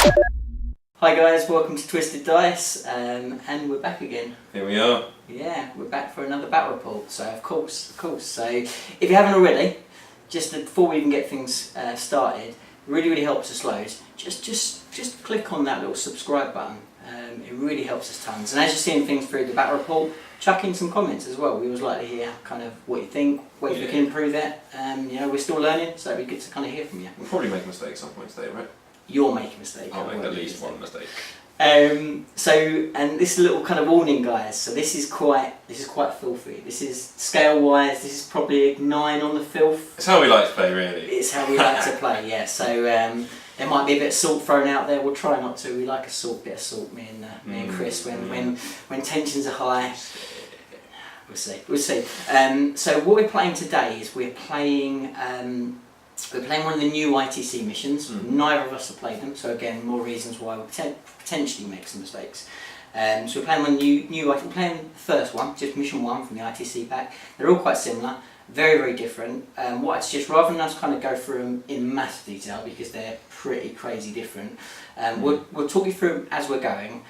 Hi guys, welcome to Twisted Dice, and we're back again. Here we are. Yeah, we're back for another battle report, so of course. So if you haven't already, just before we even get things started, it really helps us loads. Just click on that little subscribe button. It really helps us tons. And as you're seeing things through the battle report, chuck in some comments as well. We always like to hear kind of what you think, ways we can improve it. You know, we're still learning, so it'd be good to kind of hear from you. We'll probably make mistakes some point today, right? You'll make a mistake. I'll make at least one mistake. And this is a little kind of warning, guys. So this is quite filthy. This is scale wise. This is probably a 9 on the filth. It's how we like to play, really. It's how we like to play, yeah. So there might be a bit of salt thrown out there. We'll try not to. We like a bit of salt. Me and Chris. When tensions are high. We'll see. So what we're playing today is we're playing one of the new ITC missions. Neither of us have played them, so again, more reasons why we'll potentially make some mistakes. So we're playing one we're playing the first one, just mission 1 from the ITC pack. They're all quite similar, very different. What I'd suggest, rather than us kind of go through them in massive detail, because they're pretty crazy different, we'll talk you through them as we're going,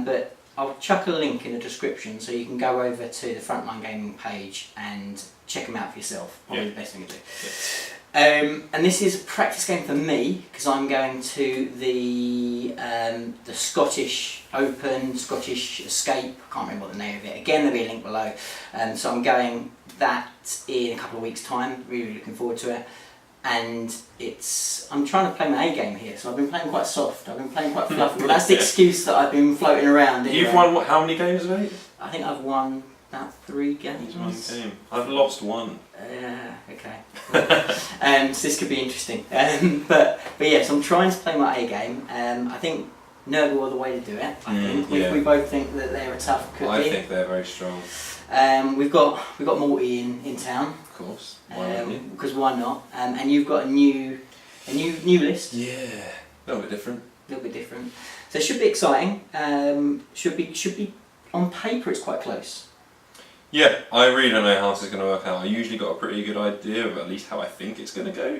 but I'll chuck a link in the description so you can go over to the Frontline Gaming page and check them out for yourself. Probably the best thing to do. Yeah. And this is a practice game for me because I'm going to the Scottish Open, Scottish Escape. I can't remember what the name of it. Again, there'll be a link below. So I'm going that in a couple of weeks' time. Really looking forward to it. And I'm trying to play my A game here, so I've been playing quite soft. I've been playing quite fluffy. Well, that's the excuse that I've been floating around. Anyway. You've won how many games of it? I think I've won about 3 games. 1 game. I've lost 1. Okay. So this could be interesting. But yes, I'm trying to play my A game. I think Nurgle are the way to do it. I think we both think that they're a tough cookie. I think they're very strong. We've got Morty in town. Of course. Because why not? And you've got a new list. Yeah. A little bit different. So it should be exciting. Should be on paper. It's quite close. Yeah, I really don't know how this is going to work out. I usually got a pretty good idea of at least how I think it's going to go.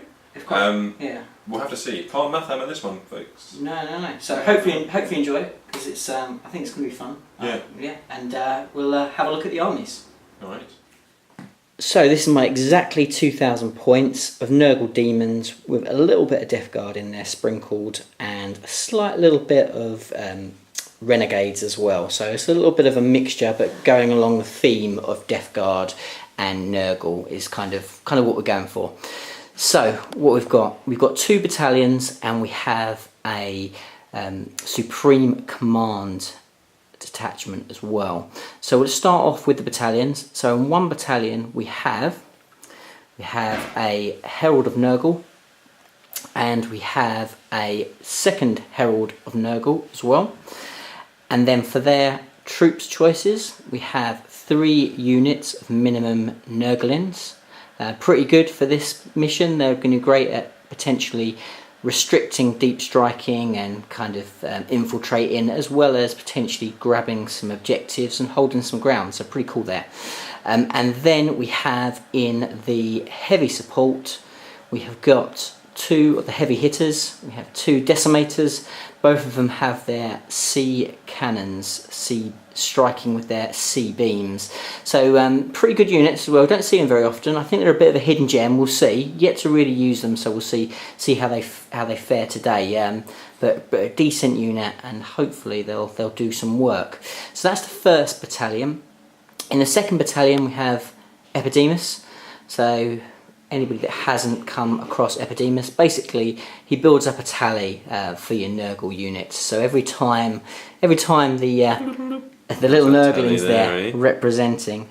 Yeah. We'll have to see. Can't math hammer this one, folks. No. So hopefully enjoy it because it's. I think it's going to be fun. Yeah. And we'll have a look at the armies. All right. So this is my exactly 2,000 points of Nurgle demons with a little bit of Death Guard in there sprinkled and a slight little bit of renegades as well. So it's a little bit of a mixture, but going along the theme of Death Guard and Nurgle is kind of what we're going for. So what we've got 2 battalions and we have a Supreme Command detachment as well. So we'll start off with the battalions. So in 1 battalion we have a Herald of Nurgle and we have a 2nd Herald of Nurgle as well. And then for their troops choices we have 3 units of minimum Nurglings. Pretty good for this mission. They're going to be great at potentially restricting deep striking and kind of infiltrating, as well as potentially grabbing some objectives and holding some ground. So pretty cool there. And then we have in the heavy support, we have got 2 of the heavy hitters. We have 2 decimators. Both of them have their C cannons, C striking with their C beams. So pretty good units as well. Don't see them very often. I think they're a bit of a hidden gem. We'll see. Yet to really use them, so we'll see how they fare today. But a decent unit, and hopefully they'll do some work. So that's the 1st battalion. In the 2nd battalion we have Epidemus. So anybody that hasn't come across Epidemus, basically he builds up a tally for your Nurgle units. So every time the little Nurglings there representing,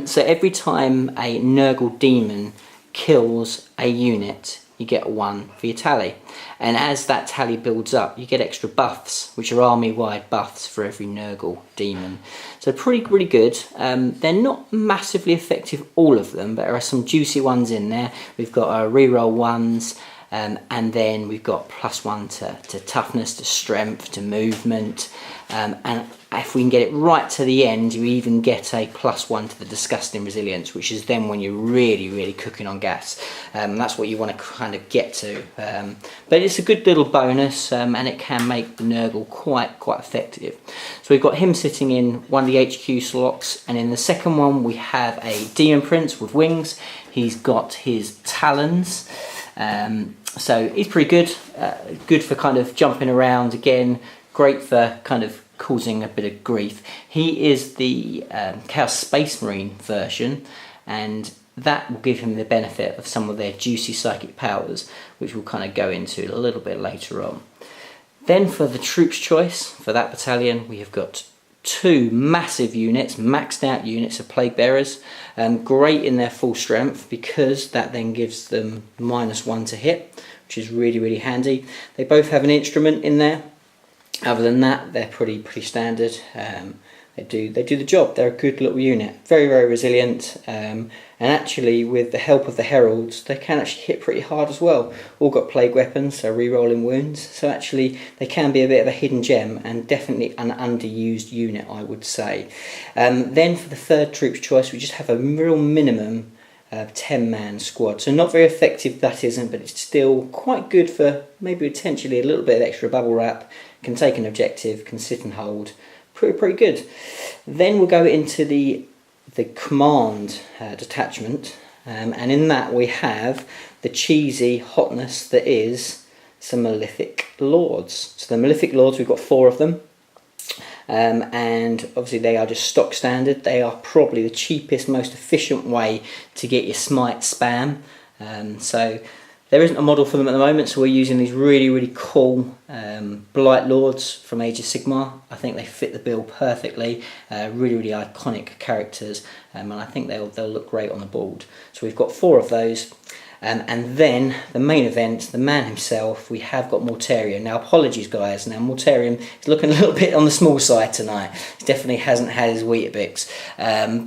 so every time a Nurgle demon kills a unit, you get 1 for your tally. And as that tally builds up, you get extra buffs, which are army-wide buffs for every Nurgle demon. So really good. They're not massively effective, all of them, but there are some juicy ones in there. We've got our reroll ones, and then we've got +1 to toughness, to strength, to movement, and if we can get it right to the end, you even get a +1 to the disgusting resilience, which is then when you're really cooking on gas. That's what you want to kind of get to. But it's a good little bonus, and it can make the Nurgle quite effective. So we've got him sitting in one of the HQ slots, and in the second one we have a Demon Prince with wings. He's got his talons. So he's pretty good. Good for kind of jumping around again. Great for kind of causing a bit of grief. He is the Chaos Space Marine version, and that will give him the benefit of some of their juicy psychic powers, which we'll kind of go into a little bit later on. Then for the troops choice for that battalion, we have got 2 massive units, maxed out units of Plague Bearers. Great in their full strength, because that then gives them -1 to hit, which is really handy. They both have an instrument in there. Other than that, they're pretty standard. They do the job. They're a good little unit, very resilient, and actually with the help of the heralds, they can actually hit pretty hard as well. All got plague weapons, so re-rolling wounds. So actually, they can be a bit of a hidden gem, and definitely an underused unit, I would say. Then for the third troops choice, we just have a real minimum 10-man squad. So not very effective, that isn't, but it's still quite good for maybe potentially a little bit of extra bubble wrap. Can take an objective, can sit and hold. Pretty good. Then we'll go into the command detachment, and in that we have the cheesy hotness that is some Malefic Lords. So the Malefic Lords, we've got 4 of them, and obviously they are just stock standard. They are probably the cheapest, most efficient way to get your smite spam. So there isn't a model for them at the moment, so we're using these really cool Blight Lords from Age of Sigmar. I think they fit the bill perfectly. Really iconic characters, and I think they'll look great on the board. So we've got 4 of those. And then the main event, the man himself, we have got Mortarion. Now apologies guys, now Mortarion is looking a little bit on the small side tonight. He definitely hasn't had his Weetabix.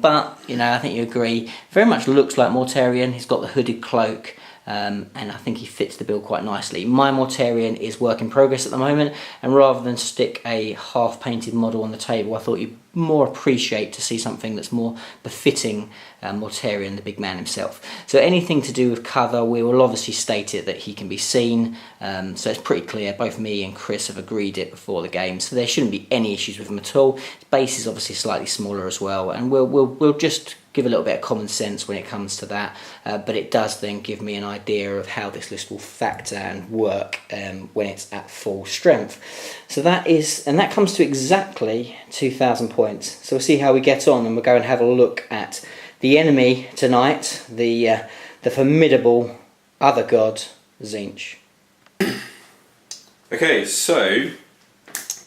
But, you know, I think you agree, very much looks like Mortarion. He's got the hooded cloak. And I think he fits the bill quite nicely. My Mortarion is work in progress at the moment, and rather than stick a half-painted model on the table, I thought you'd more appreciate to see something that's more befitting Mortarion, the big man himself. So anything to do with cover, we will obviously state it that he can be seen, so it's pretty clear. Both me and Chris have agreed it before the game, so there shouldn't be any issues with him at all. His base is obviously slightly smaller as well, and we'll just give a little bit of common sense when it comes to that, but it does then give me an idea of how this list will factor and work when it's at full strength. So that comes to exactly 2,000 points. So we'll see how we get on, and we'll go and have a look at the enemy tonight, the formidable other god, Tzeentch. Okay, so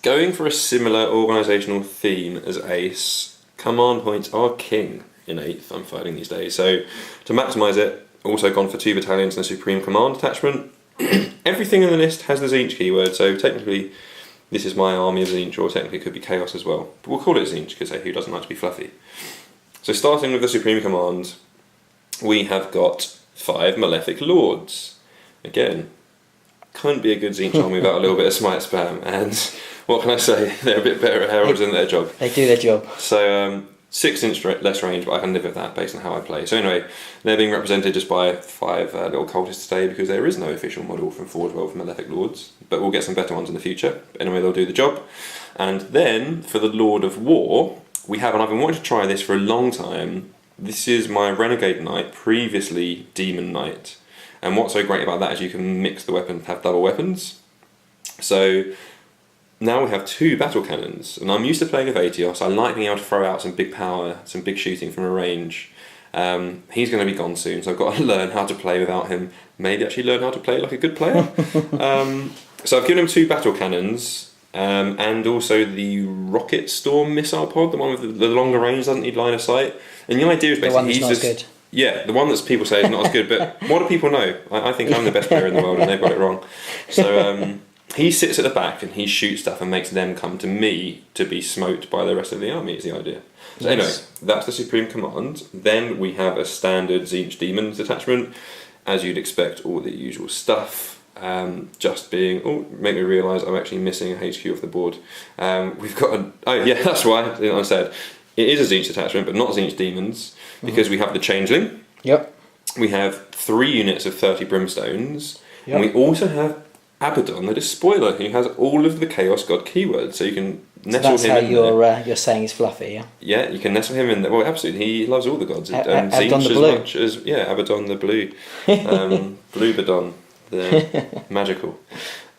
going for a similar organisational theme as Ace, command points are king in 8th. I'm fighting these days, so to maximise it, also gone for 2 battalions and a supreme command attachment. Everything in the list has the Tzeentch keyword, so technically this is my army of Tzeentch, or technically it could be Chaos as well, but we'll call it Tzeentch because who doesn't like to be fluffy. So starting with the supreme command, we have got 5 Malefic Lords. Again, couldn't be a good Tzeentch army without a little bit of smite spam, and what can I say, they're a bit better at heralds than their job. They do their job. So 6 inch less range, but I can live with that based on how I play. So anyway, they're being represented just by 5 little cultists today, because there is no official model from 412 Malefic Lords, but we'll get some better ones in the future. But anyway, they'll do the job. And then for the Lord of War, we have, and I've been wanting to try this for a long time, this is my Renegade Knight, previously Demon Knight. And what's so great about that is you can mix the weapons, have double weapons. So now we have 2 battle cannons, and I'm used to playing with Atios. I like being able to throw out some big power, some big shooting from a range. He's going to be gone soon, so I've got to learn how to play without him. Maybe actually learn how to play like a good player. So I've given him 2 battle cannons, and also the Rocket Storm missile pod, the one with the longer range, doesn't need line of sight. And the idea is basically the one that's not as good. Yeah, the one that people say is not as good, but what do people know? I think I'm the best player in the world and they've got it wrong. So he sits at the back and he shoots stuff and makes them come to me to be smote by the rest of the army, is the idea. So anyway, that's the Supreme Command. Then we have a standard Tzeentch Demons attachment. As you'd expect, all the usual stuff. just being, make me realise I'm actually missing a HQ off the board. We've got that's why I said it is a Tzeentch attachment, but not Tzeentch Demons, because we have the Changeling. Yep. We have 3 units of 30 Brimstones, Yep. and we also have Abaddon, the Despoiler, who has all of the Chaos God keywords, so you can nestle that's him how in there. you're saying he's fluffy, yeah? Yeah, you can nestle him in there. Well, absolutely, he loves all the gods. Abaddon Tzeentch the as blue. much as, Abaddon the blue. Blue Badon, the magical,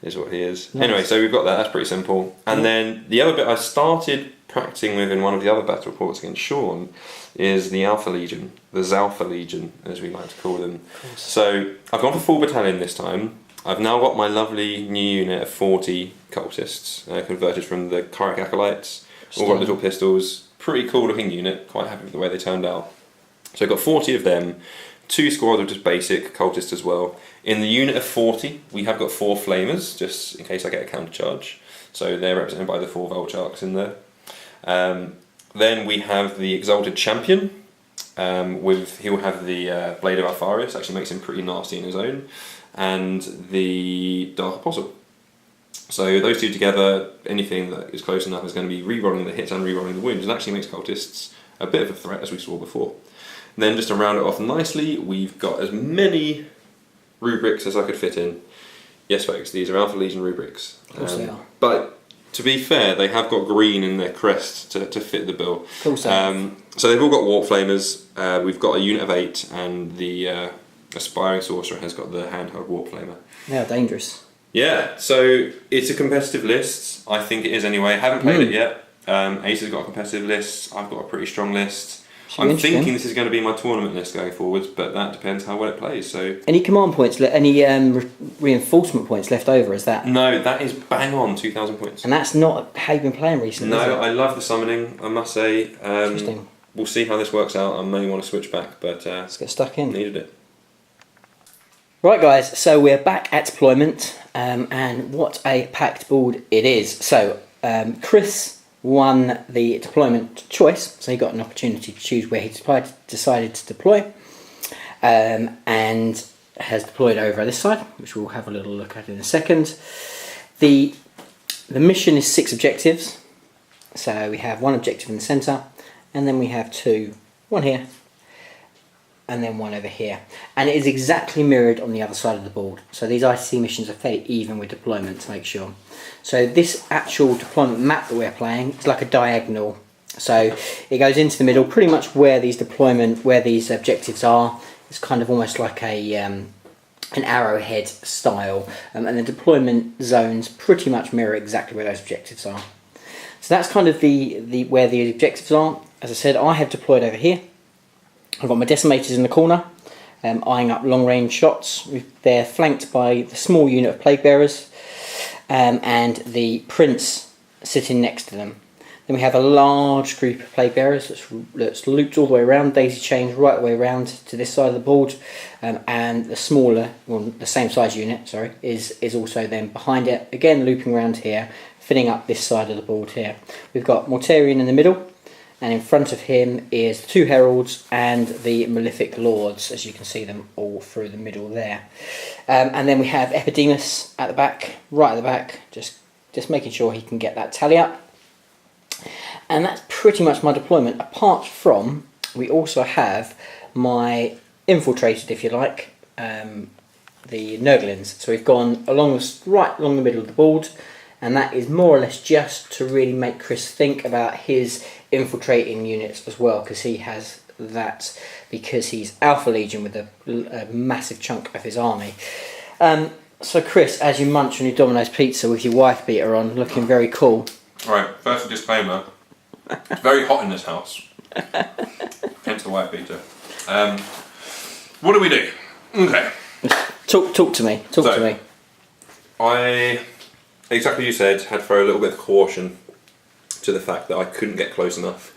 is what he is. Nice. Anyway, so we've got that, that's pretty simple. And then the other bit I started practicing with in one of the other battle reports against Sean is the Alpha Legion, the Zalpha Legion, as we like to call them. So I've gone for full battalion this time. I've now got my lovely new unit of 40 cultists, converted from the Kyric Acolytes. All got little pistols. Pretty cool looking unit, quite happy with the way they turned out. So I've got 40 of them, 2 squads of just basic cultists as well. In the unit of 40, we have got 4 flamers, just in case I get a counter charge. So they're represented by the 4 Vulcharks in there. Then we have the Exalted Champion, he'll have the Blade of Alpharius, actually makes him pretty nasty in his own, and the Dark Apostle. So those two together, anything that is close enough is going to be re-rolling the hits and re-rolling the wounds, and actually makes cultists a bit of a threat, as we saw before. And then just to round it off nicely, we've got as many rubrics as I could fit in. Yes folks, these are Alpha Legion rubrics. Of course they are. But to be fair, they have got green in their crest to fit the bill. Of course they are. So they've all got Warp Flamers. We've got a unit of 8, and the Aspiring Sorcerer has got the handheld Warp Flamer. They are dangerous. Yeah, so it's a competitive list. I think it is anyway. I haven't played it yet. Ace has got a competitive list. I've got a pretty strong list. I'm thinking this is going to be my tournament list going forwards, but that depends how well it plays. So any command points, any reinforcement points left over? Is that? No, that is bang on 2,000 points. And that's not how you've been playing recently. No, is it? I love the summoning. I must say. Interesting. We'll see how this works out. I may want to switch back, but Let's get stuck in. needed it. Right guys, so we're back at deployment, and what a packed board it is. So Chris won the deployment choice, so he got an opportunity to choose where he decided to deploy, and has deployed over this side, which we'll have a little look at in a second. The mission is 6 objectives, so we have 1 objective in the centre, and then we have 2, 1 here, and then 1 over here, and it is exactly mirrored on the other side of the board. So these ITC missions are fairly even with deployment, to make sure. So this actual deployment map that we're playing is like a diagonal, so it goes into the middle, pretty much where these objectives are. It's kind of almost like a an arrowhead style, and the deployment zones pretty much mirror exactly where those objectives are. So that's kind of the where the objectives are. As I said, I have deployed over here. I've got my decimators in the corner, eyeing up long-range shots. They're flanked by the small unit of plague bearers, and the prince sitting next to them. Then we have a large group of plague bearers that's looped all the way around, daisy chains right the way around to this side of the board, and the smaller, well, the same size unit, sorry, is also then behind it, again looping around here, filling up this side of the board here. We've got Mortarion in the middle, and in front of him is 2 heralds and the malefic lords, as you can see them all through the middle there. And then we have Epidemus at the back, right at the back, just making sure he can get that tally up. And that's pretty much my deployment, apart from we also have my infiltrated, if you like, the Nurglings. So we've gone right along the middle of the board, and that is more or less just to really make Chris think about his infiltrating units as well, because he has that, because he's Alpha Legion with a massive chunk of his army. So Chris, as you munch on your Domino's pizza with your wife beater on, looking very cool. Right, first a disclaimer. It's very hot in this house. Hence the wife beater. What do we do? Okay. Talk to me. Talk to me. I, exactly as you said, had to throw a little bit of caution to the fact that I couldn't get close enough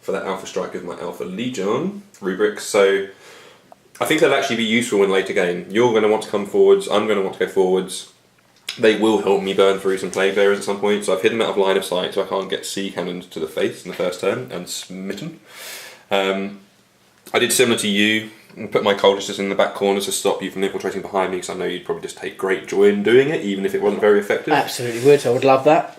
for that Alpha Strike with my Alpha Legion rubrics. So I think they'll actually be useful in later game. You're going to want to come forwards, I'm going to want to go forwards. They will help me burn through some plague bearers at some point, so I've hidden them out of line of sight so I can't get sea cannons to the face in the first turn and smitten. I did similar to you, and put my cultists in the back corners to stop you from infiltrating behind me, because I know you'd probably just take great joy in doing it, even if it wasn't very effective. Absolutely would. I would love that.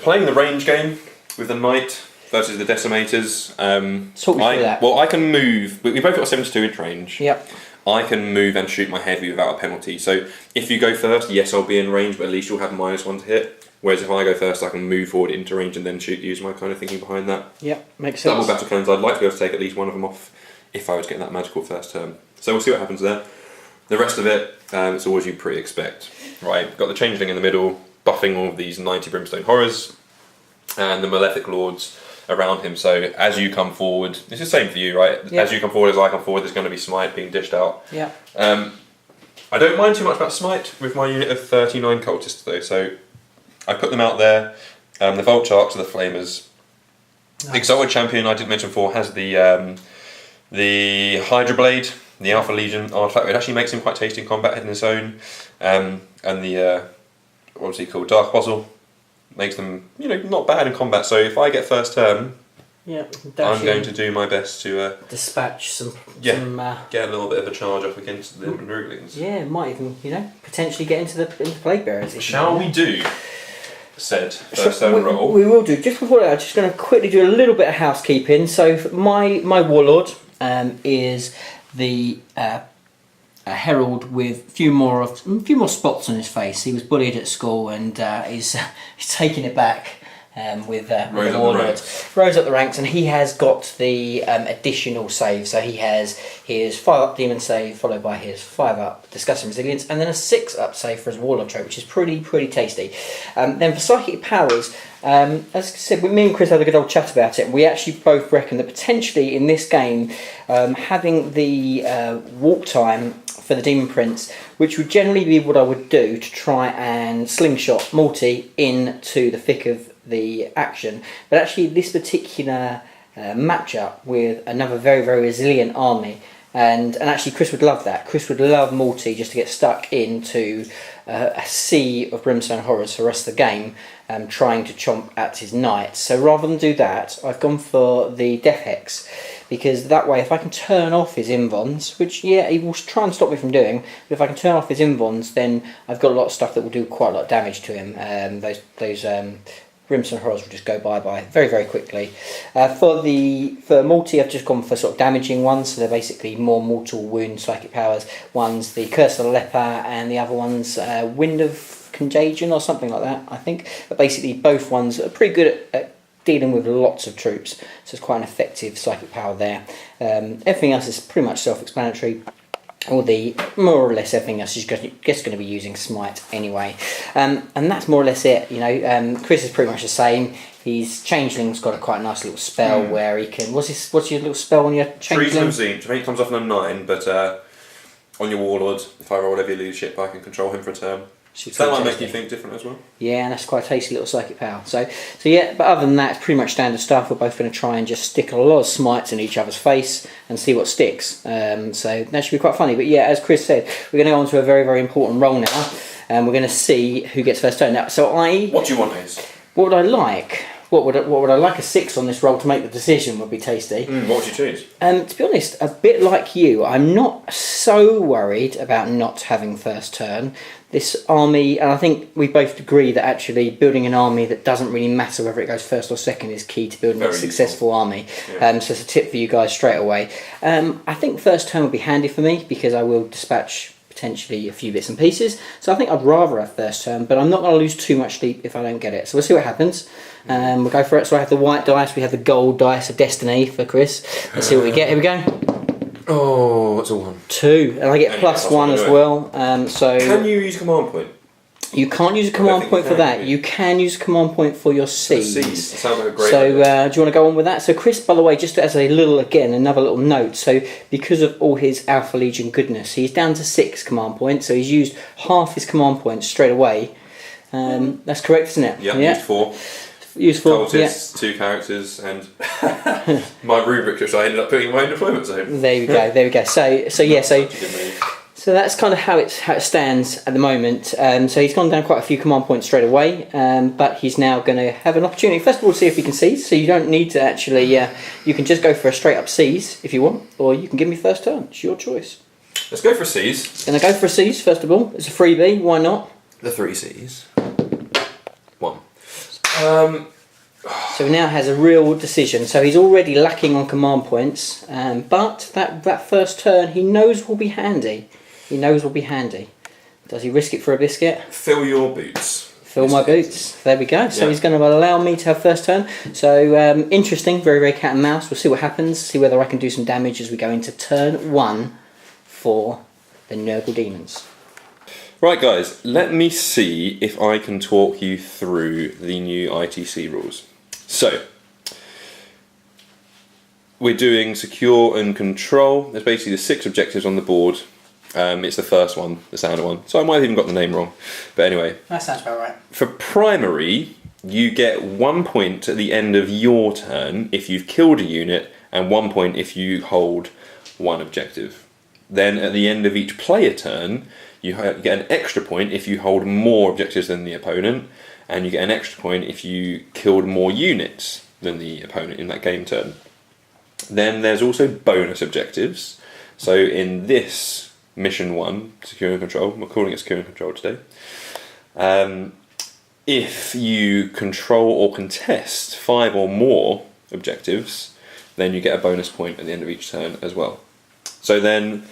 Playing the range game with the knight versus the decimators. Talk me through that. Well, I can move. We both got a 72-inch range. Yep. I can move and shoot my heavy without a penalty. So if you go first, yes, I'll be in range, but at least you'll have -1 to hit. Whereas if I go first, I can move forward into range and then shoot you. Is my kind of thinking behind that. Yep, makes sense. Double battle clones. I'd like to be able to take at least one of them off if I was getting that magical first turn. So we'll see what happens there. The rest of it, it's all as you pre-expect. Right, got the changeling in the middle, buffing all of these 90 brimstone horrors, and the malefic lords around him. So as you come forward, it's the same for you, right? Yep. As you come forward, as I come forward, there's going to be smite being dished out. Yeah. I don't mind too much about smite with my unit of 39 cultists though. So I put them out there. The Vulcharks are the flamers. Nice. Exalted Champion, I did mention before, has the Hydra Blade, the Alpha Legion artifact. It actually makes him quite tasty in combat in his own. And the what's he called? Dark Apostle makes them, not bad in combat. So if I get first turn, I'm going to do my best to dispatch some get a little bit of a charge up against the Nurglings. Yeah, might even potentially get into Plague Bearers. Shall we do said first turn roll? We will do. Just before that, I'm just going to quickly do a little bit of housekeeping. So my warlord is the a herald with a few more spots on his face. He was bullied at school and he's taking it back with the warlord. Rose up the ranks, and he has got the additional save. So he has his 5-up demon save followed by his 5-up disgusting resilience, and then a 6-up save for his warlord trait, which is pretty tasty. Then for psychic powers, as I said, me and Chris had a good old chat about it. We actually both reckon that potentially in this game, having the walk time for the Demon Prince, which would generally be what I would do to try and slingshot Morty into the thick of the action, but actually this particular matchup with another very resilient army, and actually Chris would love that. Chris would love Morty just to get stuck into a sea of brimstone horrors for the rest of the game, trying to chomp at his knights. So rather than do that, I've gone for the Death Hex, because that way if I can turn off his invons, which he will try and stop me from doing, but if I can turn off his invons, then I've got a lot of stuff that will do quite a lot of damage to him. Those Brimstone Horrors will just go bye-bye very quickly. For Morty, I've just gone for sort of damaging ones, so they're basically more mortal wound psychic powers. One's the Curse of the Leper, and the other one's Wind of Contagion or something like that, I think. But basically both ones are pretty good at dealing with lots of troops, so it's quite an effective psychic power there. Everything else is pretty much self-explanatory. More or less everything else is just going to be using smite anyway, and that's more or less it. Chris is pretty much the same. His changeling's got a quite nice little spell where he can. What's your little spell on your changeling? Treason of Tzeentch. I think it comes off on a 9, but on your warlord, if I roll every leadership, I can control him for a turn. So that might make you think different as well. Yeah, and that's quite a tasty little psychic power. So yeah, but other than that, it's pretty much standard stuff. We're both going to try and just stick a lot of smites in each other's face and see what sticks. So that should be quite funny. But yeah, as Chris said, we're going to go on to a very important roll now, and we're going to see who gets first turn. Now, what do you want, Hayes? What would I like? What would I like a 6 on this roll to make the decision would be tasty. What would you choose? To be honest, a bit like you, I'm not so worried about not having first turn. This army, and I think we both agree that actually building an army that doesn't really matter whether it goes first or second is key to building a successful army. Yeah. So it's a tip for you guys straight away. I think first turn would be handy for me because I will dispatch potentially a few bits and pieces. So I think I'd rather have first turn, but I'm not going to lose too much sleep if I don't get it. So we'll see what happens. We'll go for it. So I have the white dice, we have the gold dice of destiny for Chris. Let's see what we get. Here we go. Oh, it's a 1. 2, and I get +1 as well. So can you use command point? You can't use a command point for that. You can use a command point for your seeds. Sounds like a great idea. Do you want to go on with that? So Chris, by the way, just as another little note, so because of all his Alpha Legion goodness, he's down to 6 command points, so he's used half his command points straight away. That's correct, isn't it? Yeah, used 4. Useful. Cultists, 2 characters, and my rubric, which I ended up putting in my own deployment zone. There we go. So So that's kind of how it stands at the moment. So he's gone down quite a few command points straight away, but he's now going to have an opportunity. First of all, to see if he can seize. So you don't need to actually. You can just go for a straight up seize if you want, or you can give me first turn. It's your choice. Let's go for a seize. Going to go for a seize first of all. It's a freebie. Why not? The 3 C's. 1. So he now has a real decision. So he's already lacking on command points, but that first turn he knows will be handy. He knows will be handy. Does he risk it for a biscuit? Fill your boots. Fill my boots. There we go. So Yeah. he's going to allow me to have first turn. So interesting, very, very cat and mouse. We'll see what happens. See whether I can do some damage as we go into turn 1 for the Nurgle Demons. Right, guys, let me see if I can talk you through the new ITC rules. So, we're doing secure and control. There's basically the 6 objectives on the board. It's the first one, the sounder one. So I might have even got the name wrong. But anyway. That sounds about right. For primary, you get 1 point at the end of your turn if you've killed a unit, and 1 point if you hold 1 objective. Then at the end of each player turn, you get an extra point if you hold more objectives than the opponent, and you get an extra point if you killed more units than the opponent in that game turn. Then there's also bonus objectives. So in this mission 1, secure and control, we're calling it secure and control today. If you control or contest 5 or more objectives, then you get a bonus point at the end of each turn as well. So then,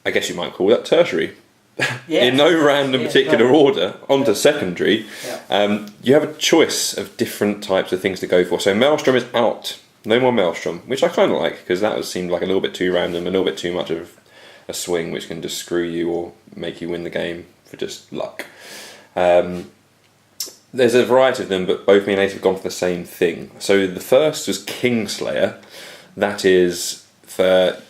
I guess you might call that tertiary. Yeah. In no random particular order, onto secondary, you have a choice of different types of things to go for. So Maelstrom is out. No more Maelstrom, which I kind of like, because that seemed like a little bit too random, a little bit too much of a swing which can just screw you or make you win the game for just luck. There's a variety of them, but both me and Ace have gone for the same thing. So the first was Kingslayer. That is for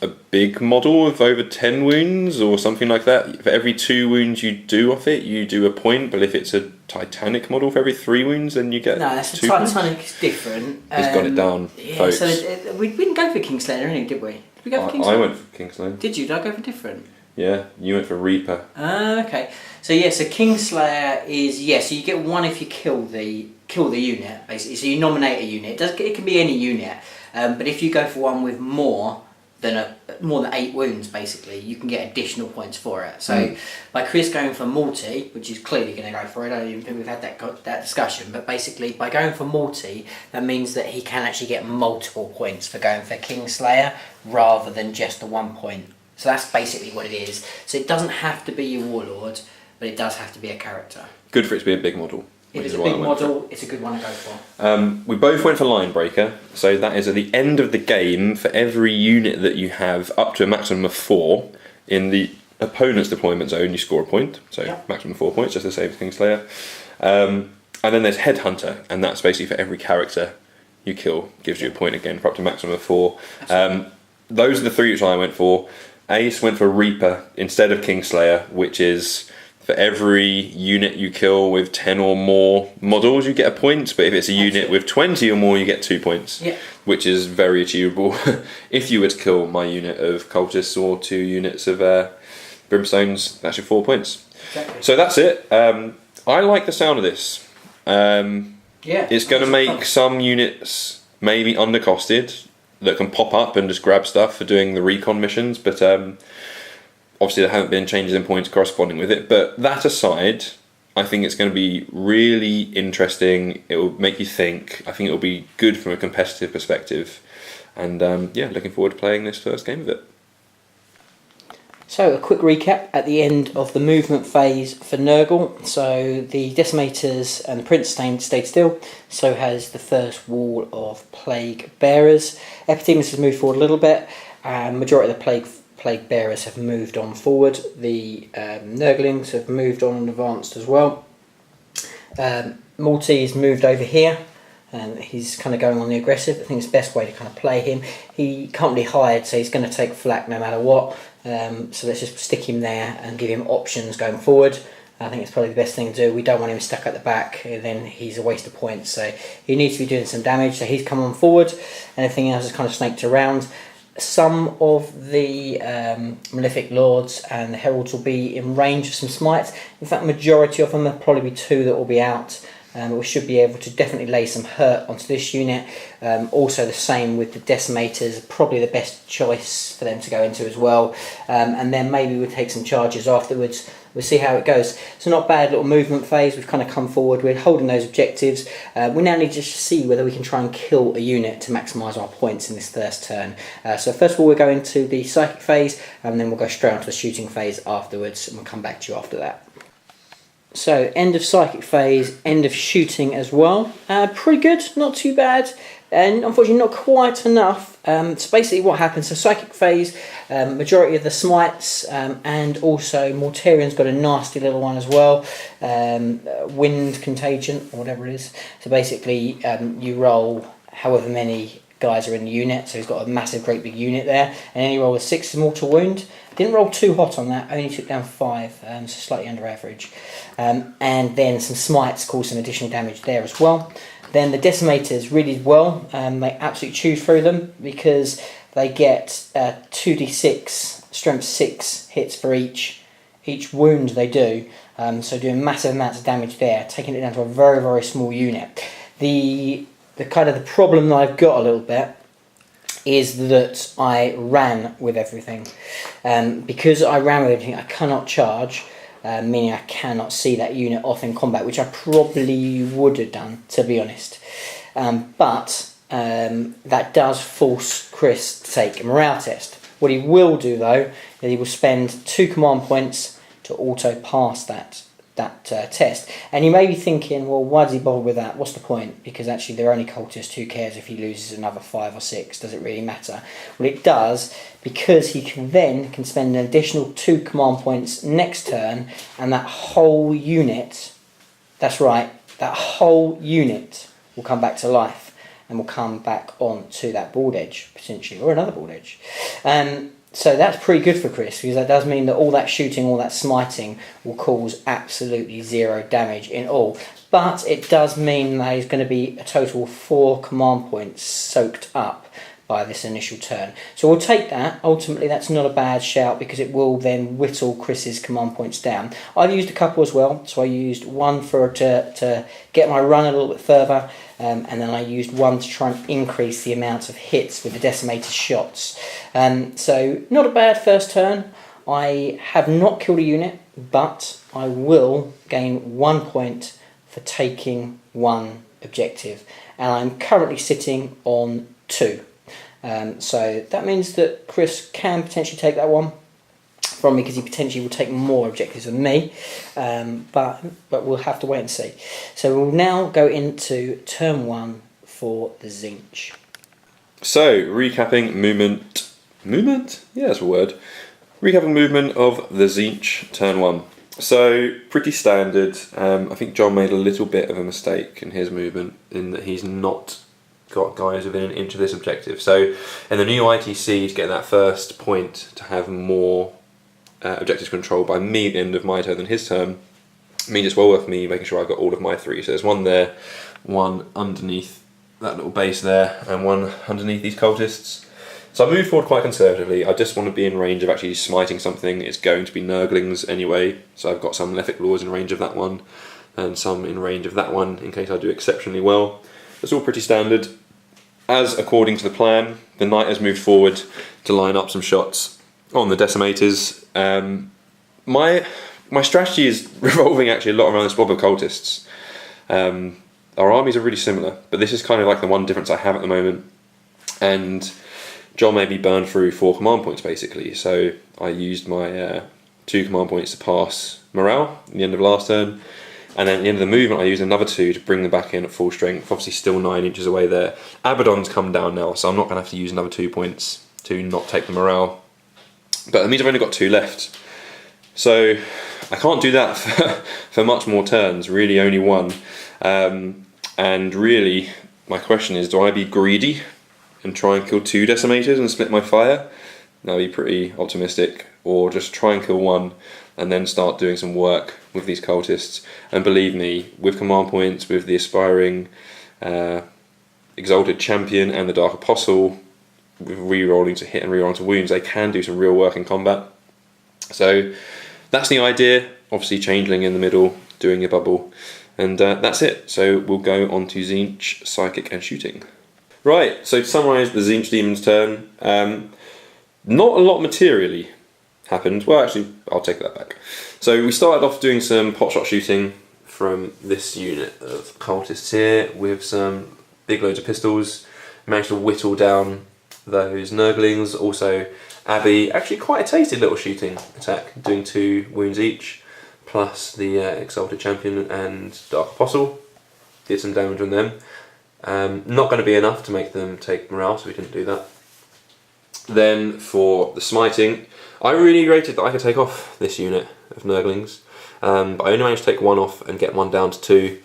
a big model of over 10 wounds or something like that. For every 2 wounds you do off it, you do a point, but if it's a Titanic model for every 3 wounds, then you get 2 points. No, Titanic is different. He's got it down, folks. So we didn't go for Kingslayer, did we? Did we go for Kingslayer? I went for Kingslayer. Did you? Did I go for different? Yeah, you went for Reaper. Okay. So so Kingslayer is so you get 1 if you kill the unit, basically. So you nominate a unit. It can be any unit, but if you go for one with more than 8 wounds, basically, you can get additional points for it. So by Chris going for multi, which is clearly going to go for it, I don't even think we've had that discussion, but basically by going for multi, that means that he can actually get multiple points for going for Kingslayer rather than just the 1 point. So that's basically what it is. So it doesn't have to be your warlord, but it does have to be a character. Good for it to be a big model. If it's a big model, it's a good one to go for. We both went for Linebreaker, so that is at the end of the game, for every unit that you have up to a maximum of 4 in the opponent's deployment zone, you score a point, so maximum of 4 points, just the same as Kingslayer. And then there's Headhunter, and that's basically for every character you kill, gives you a point again for up to a maximum of 4. Those are the 3 which I went for. Ace went for Reaper instead of Kingslayer, which is for every unit you kill with 10 or more models, you get a point, but if it's a unit with 20 or more, you get 2 points, which is very achievable. If you were to kill my unit of cultists or 2 units of brimstones, that's your 4 points. Exactly. So that's it. I like the sound of this. It's going to make some units maybe undercosted that can pop up and just grab stuff for doing the recon missions, but obviously there haven't been changes in points corresponding with it. But that aside, I think it's going to be really interesting. It will make you think. I think it will be good from a competitive perspective, and looking forward to playing this first game of it. So a quick recap at the end of the movement phase for Nurgle. So the Decimators and the Prince stayed still, so has the first wall of Plague Bearers. Epidemus has moved forward a little bit, and majority of the Plague Bearers have moved on forward. The Nurglings have moved on and advanced as well. Maltese moved over here, and he's kind of going on the aggressive. I think it's the best way to kind of play him. He can't really hide, so he's going to take flak no matter what. So let's just stick him there and give him options going forward. I think it's probably the best thing to do. We don't want him stuck at the back, then he's a waste of points. So he needs to be doing some damage. So he's come on forward, and everything else is kind of snaked around. some of the Malefic Lords and the Heralds will be in range of some smites. In fact, majority of them, there'll probably be 2 that will be out. But we should be able to definitely lay some hurt onto this unit. Also the same with the Decimators, probably the best choice for them to go into as well. And then maybe we'll take some charges afterwards. We'll see how it goes. So not bad little movement phase. We've kind of come forward. We're holding those objectives. We now need to just see whether we can try and kill a unit to maximise our points in this first turn. So first of all, we're going to the psychic phase, and then we'll go straight on to the shooting phase afterwards, and we'll come back to you after that. So end of psychic phase, end of shooting as well. Pretty good, not too bad, and unfortunately not quite enough. So basically what happens, so psychic phase, majority of the smites, and also Mortarian's got a nasty little one as well, wind contagion or whatever it is. So basically you roll however many guys are in the unit, so he's got a massive great big unit there, and then he rolled a 6 mortal wound. Didn't roll too hot on that, only took down 5, so slightly under average. And then some smites caused some additional damage there as well. Then the Decimators really did well. They absolutely chew through them because they get 2d6 strength 6 hits for each wound they do. So doing massive amounts of damage there, taking it down to a very, very small unit. The kind of the problem that I've got a little bit is that I ran with everything. Because I ran with everything, I cannot charge, meaning I cannot see that unit off in combat, which I probably would have done, to be honest. But that does force Chris to take a morale test. What he will do, though, is he will spend 2 command points to auto pass that test. And you may be thinking, well, why does he bother with that? What's the point? Because actually they're only cultists. Who cares if he loses another 5 or 6? Does it really matter? Well, it does, because he can spend an additional 2 command points next turn, and that whole unit, that's right, that whole unit will come back to life and will come back on to that board edge potentially, or another board edge. So that's pretty good for Chris, because that does mean that all that shooting, all that smiting will cause absolutely 0 damage in all. But it does mean that he's going to be a total of 4 command points soaked up by this initial turn. So we'll take that. Ultimately, that's not a bad shout, because it will then whittle Chris's command points down. I've used a couple as well. So I used one to get my run a little bit further, and then I used one to try and increase the amount of hits with the decimated shots. So not a bad first turn. I have not killed a unit, but I will gain 1 point for taking 1 objective, and I'm currently sitting on 2. So that means that Chris can potentially take that one from me, because he potentially will take more objectives than me, but we'll have to wait and see. So we'll now go into turn 1 for the Tzeentch. So, recapping movement, yeah, that's a word. Recapping movement of the Tzeentch turn 1. So, pretty standard. I think John made a little bit of a mistake in his movement, in that he's not got guys within an inch of this objective. So in the new ITC, to get that first point to have more objectives controlled by me at the end of my turn than his turn, means it's well worth me making sure I've got all of my 3. So there's one there, one underneath that little base there, and one underneath these cultists. So I moved forward quite conservatively. I just want to be in range of actually smiting something. It's going to be Nurglings anyway, so I've got some Malefic Lords in range of that one, and some in range of that one in case I do exceptionally well. It's all pretty standard. As according to the plan, the knight has moved forward to line up some shots on the decimators. My strategy is revolving actually a lot around this mob of cultists. Our armies are really similar, but this is kind of like the one difference I have at the moment. And John made me burn through 4 command points basically, so I used my 2 command points to pass morale at the end of last turn. And then at the end of the movement, I used another 2 to bring them back in at full strength. Obviously, still 9 inches away there. Abaddon's come down now, so I'm not going to have to use another 2 points to not take the morale. But that means I've only got 2 left. So I can't do that for much more turns, really only 1. And really, my question is, do I be greedy and try and kill 2 decimators and split my fire? That would be pretty optimistic. Or just try and kill 1 and then start doing some work with these cultists. And believe me, with command points, with the aspiring Exalted Champion and the Dark Apostle, with re-rolling to hit and re-rolling to wounds, they can do some real work in combat. So that's the idea. Obviously changeling in the middle, doing your bubble, and that's it. So we'll go on to Tzeentch, Psychic and Shooting. Right, so to summarise the Tzeentch Demon's turn, not a lot materially happened. Well, actually, I'll take that back. So we started off doing some potshot shooting from this unit of cultists here with some big loads of pistols. Managed to whittle down those Nurglings. Also, Abby, actually quite a tasty little shooting attack, doing 2 wounds each, plus the Exalted Champion and Dark Apostle. Did some damage on them. Not going to be enough to make them take morale, so we didn't do that. Then for the smiting, I really rated that I could take off this unit of Nurglings, but I only managed to take 1 off and get 1 down to 2.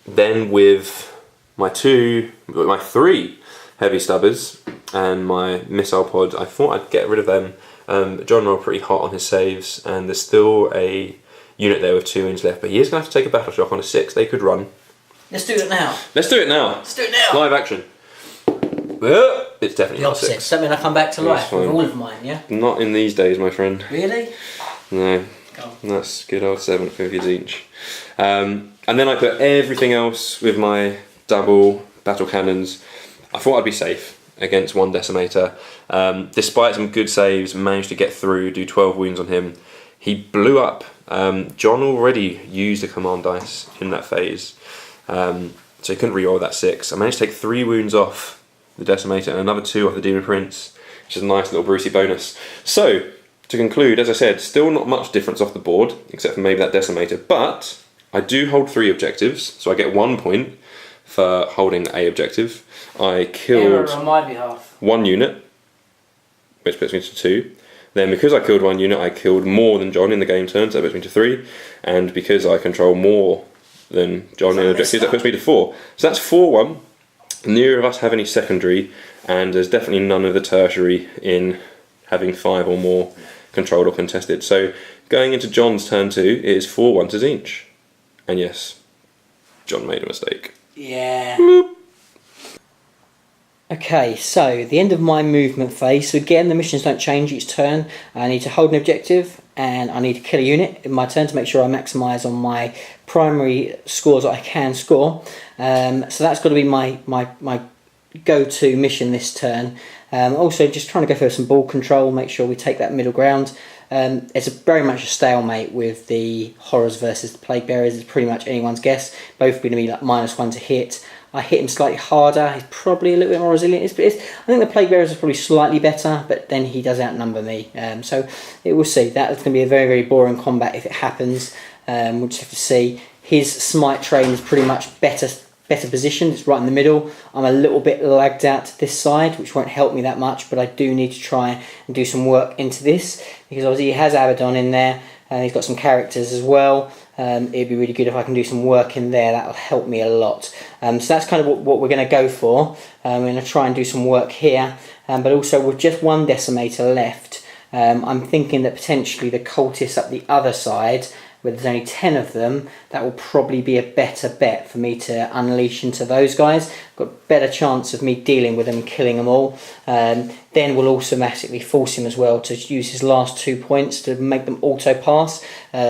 Then with my 3 heavy stubbers and my missile pod, I thought I'd get rid of them. John rolled pretty hot on his saves, and there's still a unit there with 2 wounds left, but he is going to have to take a battle shock on a 6. They could run. Let's do it now. Let's do it now. Let's do it now. Live action. It's definitely The not opposite. 6. Does that mean I come back to life with fine. all of mine, yeah? Not in these days, my friend. Really? No. Go on. That's good old 7 for your Tzeentch. And then I put everything else with my double battle cannons. I thought I'd be safe against 1 decimator. Despite some good saves, managed to get through, do 12 wounds on him. He blew up. John already used a command dice in that phase, so he couldn't reroll that 6. I managed to take 3 wounds off the decimator and another 2 off the Demon Prince, which is a nice little Brucey bonus. So, to conclude, as I said, still not much difference off the board, except for maybe that decimator, but I do hold 3 objectives, so I get 1 point for holding a objective. I killed Error on my behalf. 1 unit, which puts me to 2. Then because I killed 1 unit, I killed more than John in the game turn, so that puts me to 3. And because I control more than John in objectives, that puts me to 4. So that's 4-1. Neither of us have any secondary, and there's definitely none of the tertiary in having 5 or more controlled or contested. So going into John's turn 2, it is 4-1 to Tzeentch. And yes, John made a mistake. Yeah. Boop. Okay, so the end of my movement phase. So again, the missions don't change each turn. I need to hold an objective and I need to kill a unit in my turn to make sure I maximise on my primary scores that I can score. So that's got to be my go-to mission this turn. Also just trying to go for some ball control, make sure we take that middle ground. It's very much a stalemate with the horrors versus the plague bearers. It's pretty much anyone's guess. Both going to be like -1 to hit. I hit him slightly harder. He's probably a little bit more resilient. I think the plague bearers are probably slightly better, but then he does outnumber me. So we'll see. That's going to be a very, very boring combat if it happens. We'll just have to see. His smite train is pretty much better positioned. It's right in the middle. I'm a little bit lagged out to this side, which won't help me that much, but I do need to try and do some work into this, because obviously he has Abaddon in there, and he's got some characters as well. It'd be really good if I can do some work in there. That'll help me a lot. So that's kind of what we're going to go for. I'm going to try and do some work here, but also with just 1 decimator left, I'm thinking that potentially the cultists up the other side, where there's only 10 of them, that will probably be a better bet for me to unleash into those guys. Got a better chance of me dealing with them and killing them all. Then we'll automatically force him as well to use his last 2 points to make them auto pass,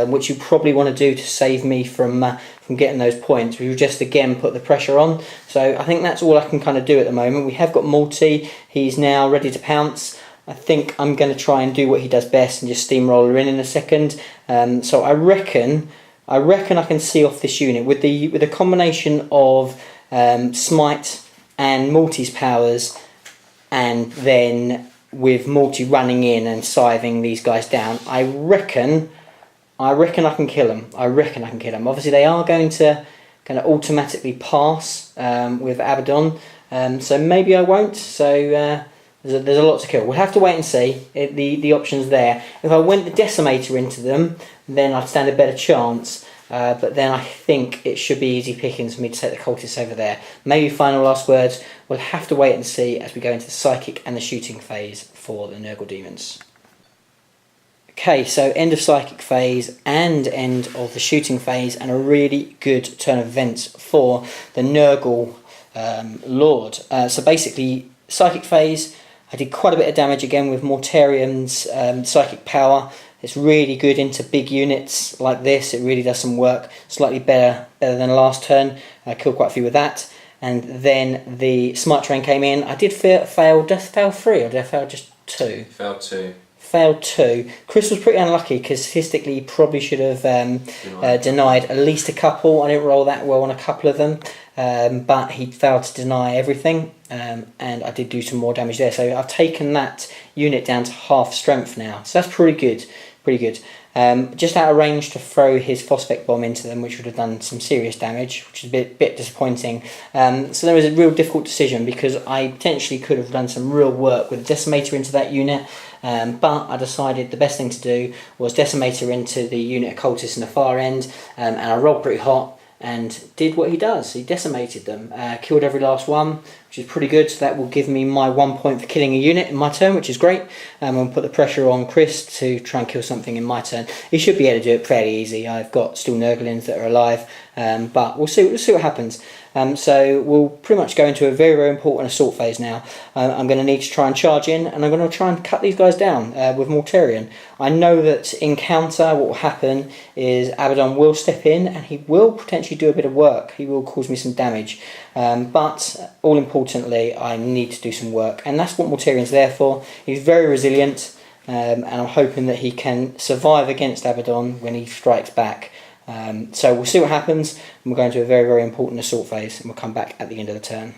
which you probably want to do to save me from getting those points. We'll just again put the pressure on. So I think that's all I can kind of do at the moment. We have got Multi. He's now ready to pounce. I think I'm going to try and do what he does best and just steamroller in a second. So I reckon I can see off this unit with the combination of Smite and Multi's powers, and then with Multi running in and scything these guys down. I reckon I can kill them. Obviously they are going to kind of automatically pass with Abaddon, so maybe I won't. So. There's a lot to kill. We'll have to wait and see. The options there. If I went the decimator into them, then I'd stand a better chance. But then I think it should be easy pickings for me to take the cultists over there. Maybe final last words. We'll have to wait and see as we go into the psychic and the shooting phase for the Nurgle demons. Okay, so end of psychic phase and end of the shooting phase, and a really good turn of events for the Nurgle Lord. So basically, Psychic phase, I did quite a bit of damage again with Mortarian's psychic power. It's really good into big units like this. It really does some work. Slightly better than last turn. I killed quite a few with that. And then the Smite Train came in. I did fail. Did I fail 3 or did I fail just 2? Failed 2. Failed 2. Chris was pretty unlucky because statistically he probably should have denied at least a couple. I didn't roll that well on a couple of them. But he failed to deny everything, and I did do some more damage there. So I've taken that unit down to half strength now. So that's pretty good. Just out of range to throw his Phosphatic Bomb into them, which would have done some serious damage, which is a bit disappointing. So there was a real difficult decision because I potentially could have done some real work with a Decimator into that unit, but I decided the best thing to do was Decimator into the unit of cultists in the far end, and I rolled pretty hot and did what he does. He decimated them, killed every last one, which is pretty good. So that will give me my 1 point for killing a unit in my turn, which is great. I'll put the pressure on Chris to try and kill something in my turn. He should be able to do it fairly easy. I've got still Nurglings that are alive, but we'll see what happens. So we'll pretty much go into a very important assault phase now. I'm going to need to try and charge in, and I'm going to try and cut these guys down with Mortarion. I know that in counter what will happen is Abaddon will step in and he will potentially do a bit of work. He will cause me some damage, but all importantly I need to do some work, and that's what Mortarion's there for. He's very resilient, and I'm hoping that he can survive against Abaddon when he strikes back. So we'll see what happens, and we'll go into a very important assault phase, and we'll come back at the end of the turn.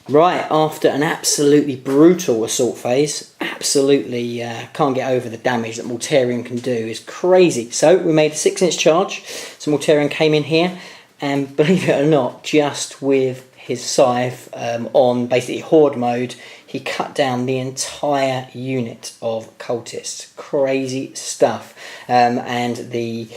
Right, after an absolutely brutal assault phase, absolutely can't get over the damage that Mortarion can do. It's crazy. So we made a 6-inch charge, so Mortarion came in here, and believe it or not, just with his scythe on basically horde mode, he cut down the entire unit of cultists. Crazy stuff. And the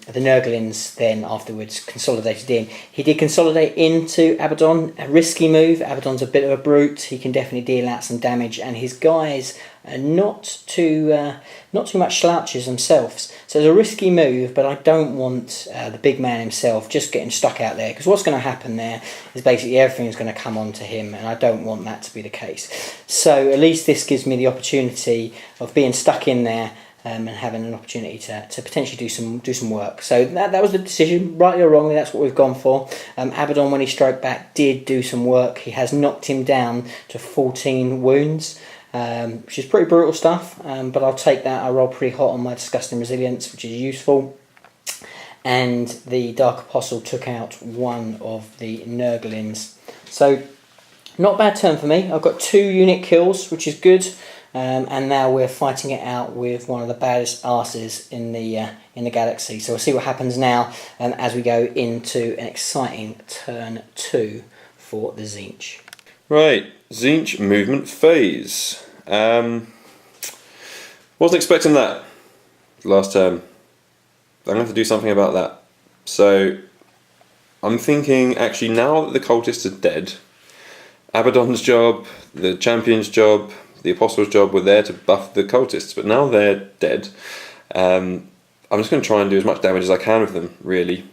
Nurglings then afterwards consolidated in. He did consolidate into Abaddon, a risky move. Abaddon's a bit of a brute. He can definitely deal out some damage, and his guys are not too much slouches themselves. So it's a risky move, but I don't want the big man himself just getting stuck out there, because what's going to happen there is basically everything's going to come onto him, and I don't want that to be the case. So at least this gives me the opportunity of being stuck in there, and having an opportunity to potentially do some work. So that was the decision, rightly or wrongly. That's what we've gone for. Abaddon, when he stroked back, did do some work. He has knocked him down to 14 wounds, which is pretty brutal stuff. But I'll take that. I roll pretty hot on my Disgusting Resilience, which is useful. And the Dark Apostle took out one of the Nurglings. So not a bad turn for me. I've got 2 unit kills, which is good. And now we're fighting it out with one of the baddest asses in the galaxy. So we'll see what happens now as we go into an exciting turn 2 for the Tzeentch. Right, Tzeentch movement phase. Wasn't expecting that last term. I'm going to have to do something about that. So I'm thinking, actually, now that the cultists are dead, Abaddon's job, the champion's job, the apostles' job were there to buff the cultists, but now they're dead. I'm just going to try and do as much damage as I can with them, really.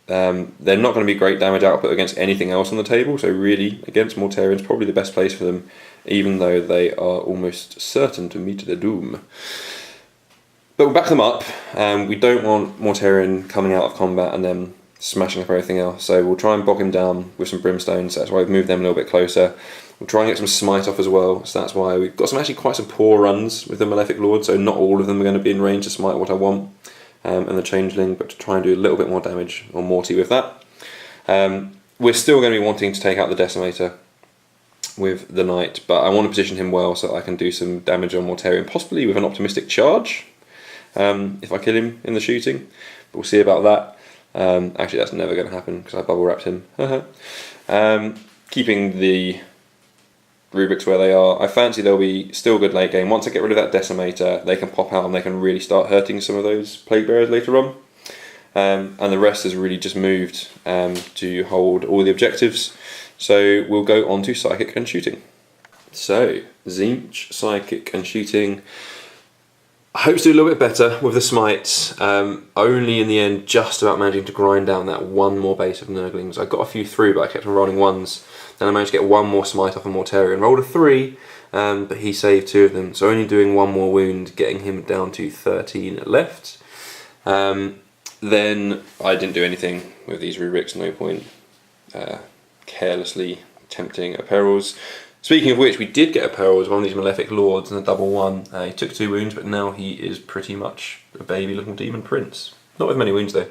They're not going to be great damage output against anything else on the table, so really, against Mortarion's probably the best place for them, even though they are almost certain to meet their doom. But we'll back them up. We don't want Mortarion coming out of combat and then smashing up everything else, so we'll try and bog him down with some brimstones. So that's why we've moved them a little bit closer. We'll try and get some smite off as well, so that's why we've got quite some poor runs with the Malefic Lord, so not all of them are going to be in range to smite what I want, and the Changeling, but to try and do a little bit more damage on Morty with that. We're still going to be wanting to take out the Decimator with the Knight, but I want to position him well so that I can do some damage on Mortarion, possibly with an optimistic charge, if I kill him in the shooting, but we'll see about that. Actually, that's never going to happen because I bubble wrapped him. Keeping the rubrics where they are, I fancy they'll be still good late game. Once I get rid of that Decimator, they can pop out and they can really start hurting some of those Plague Bearers later on. And the rest has really just moved to hold all the objectives. So we'll go on to Psychic and Shooting. So, Tzeentch, Psychic and Shooting. I hope to do a little bit better with the smites. Only in the end, just about managing to grind down that one more base of Nurglings. I got a few through, but I kept on rolling ones. Then I managed to get one more smite off a Mortarion. Rolled a 3, but he saved 2 of them. So only doing one more wound, getting him down to 13 left. Then I didn't do anything with these rubrics, no point carelessly tempting a perils. Speaking of which, we did get a perils, one of these Malefic Lords, and a double 1. He took 2 wounds, but now he is pretty much a baby little demon prince. Not with many wounds though.